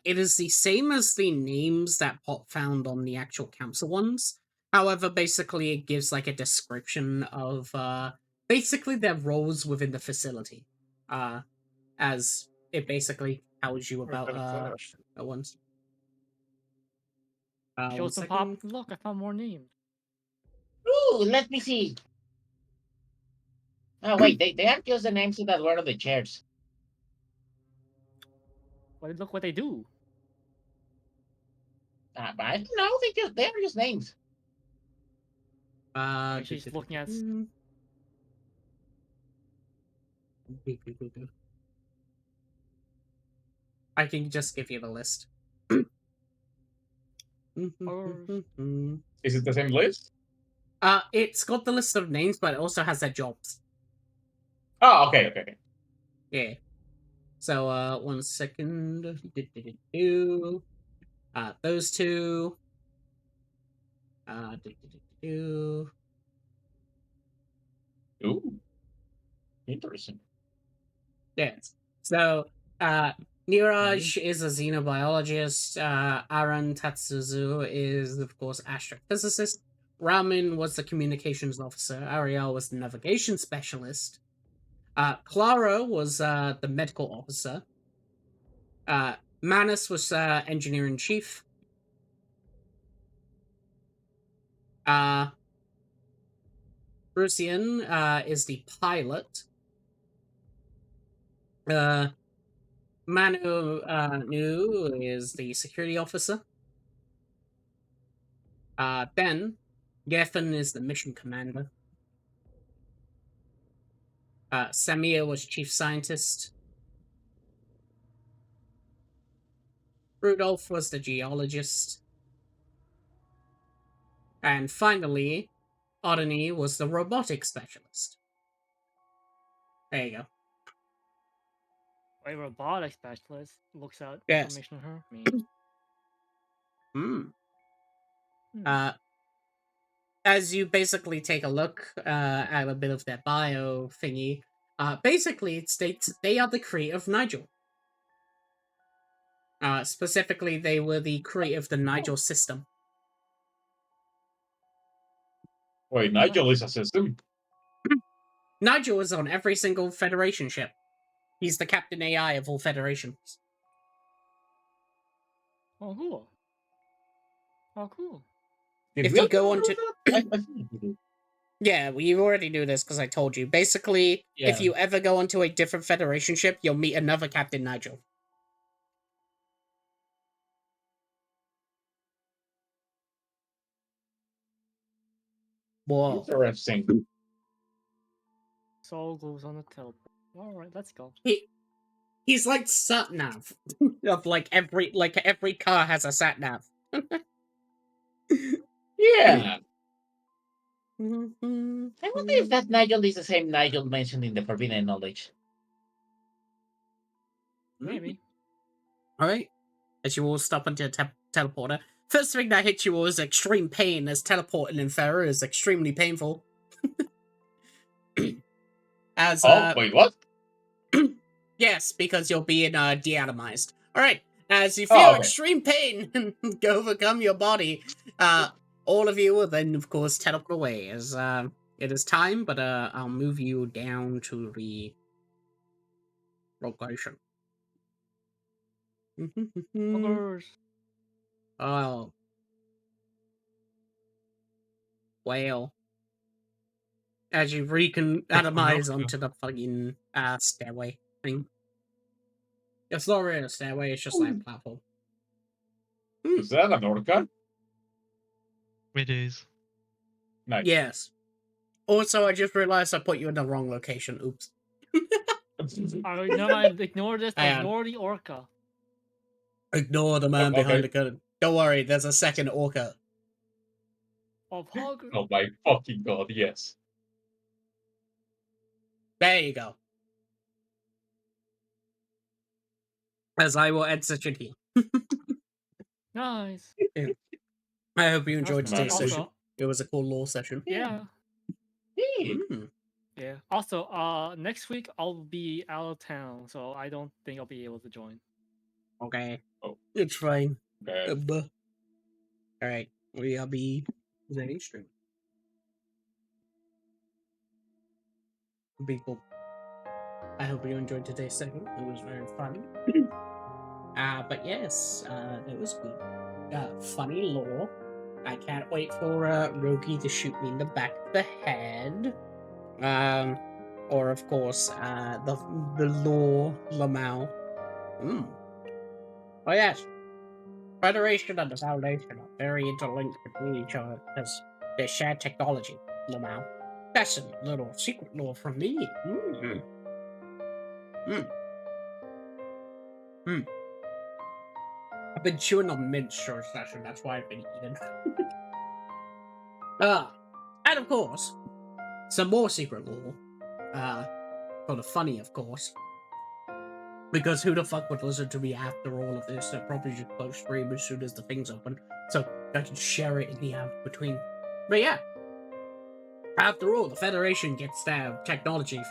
It is the same as the names that Pop found on the actual council ones. However, basically, it gives like a description of basically their roles within the facility. As it basically tells you about at once. Show One some pop. second. Look, I found more names. Ooh, let me see. Oh wait, they aren't just the names that were on the chairs. But look what they do. But I don't know. They are just names. She's looking at. I can just give you the list. Is it the same list? It's got the list of names, but it also has their jobs. Oh, okay. Yeah. So, 1 second. Those two. Ooh, interesting. Yes. So, Niraj is a xenobiologist. Aaron Tatsuzu is, of course, astrophysicist. Ramin was the communications officer. Ariel was the navigation specialist. Clara was the medical officer. Manus was engineer in chief. Brucian is the pilot. Manu Nu is the security officer. Then Geffen is the mission commander. Samir was chief scientist. Rudolph was the geologist. And finally, Odini was the robotics specialist. There you go. A robotic specialist looks out Yes. information on her. Me. As you basically take a look at a bit of their bio thingy, basically it states they are the creator of Nigel. Specifically, they were the creator of the Nigel system. Wait, Nigel is a system? Nigel is on every single Federation ship. He's the Captain AI of all Federations. Oh, cool. Oh, cool. If you go onto... I think we did. Yeah, well, you already knew this because I told you. Basically, if you ever go onto a different Federation ship, you'll meet another Captain Nigel. Whoa. Interesting. Soul goes on the teleport. Alright, let's go. He's like sat-nav. Of every car has a sat-nav. Yeah. I wonder if that Nigel is the same Nigel mentioned in the Forbidden Knowledge. Maybe. Alright. As you all stop onto a teleporter. First thing that hits you all is extreme pain, as teleporting in Ferra is extremely painful. As wait, what? Yes, because you're being deatomized. Alright. As you feel extreme pain and overcome your body, all of you will then, of course, teleport away. As it is time, but I'll move you down to the location. Buggers. Oh. Well. As you atomize onto the fucking stairway thing. It's not really a stairway, it's just like a platform. Is that an orca? It is. Nice. Yes. Also, I just realized I put you in the wrong location. Oops. Ignore this. Ignore the orca. Ignore the man behind the curtain. Don't worry, there's a second orca. Of Hogger. Oh my fucking god, yes. There you go. As I will exit you here. Nice. I hope you enjoyed That's today's also- session. It was a cool lore session. Yeah. Hey, Mm. Yeah. Also, next week I'll be out of town, so I don't think I'll be able to join. Okay. Oh. It's fine. okay. Alright. We'll be presenting stream. Be cool. I hope you enjoyed today's session. It was very fun. But yes, it was good. Funny lore. I can't wait for Rogi to shoot me in the back of the head. Or of course, the lore Lamau. Oh yes, Federation and the Foundation are very interlinked between each other because they share technology. Lamau. That's a little secret lore from me. I've been chewing on mint short session, that's why I've been eating. And of course, some more secret lore. For the funny, of course. Because who the fuck would listen to me after all of this? They'll probably just close stream as soon as the thing's open. So I can share it in the hour between. But yeah. After all, the Federation gets their technology from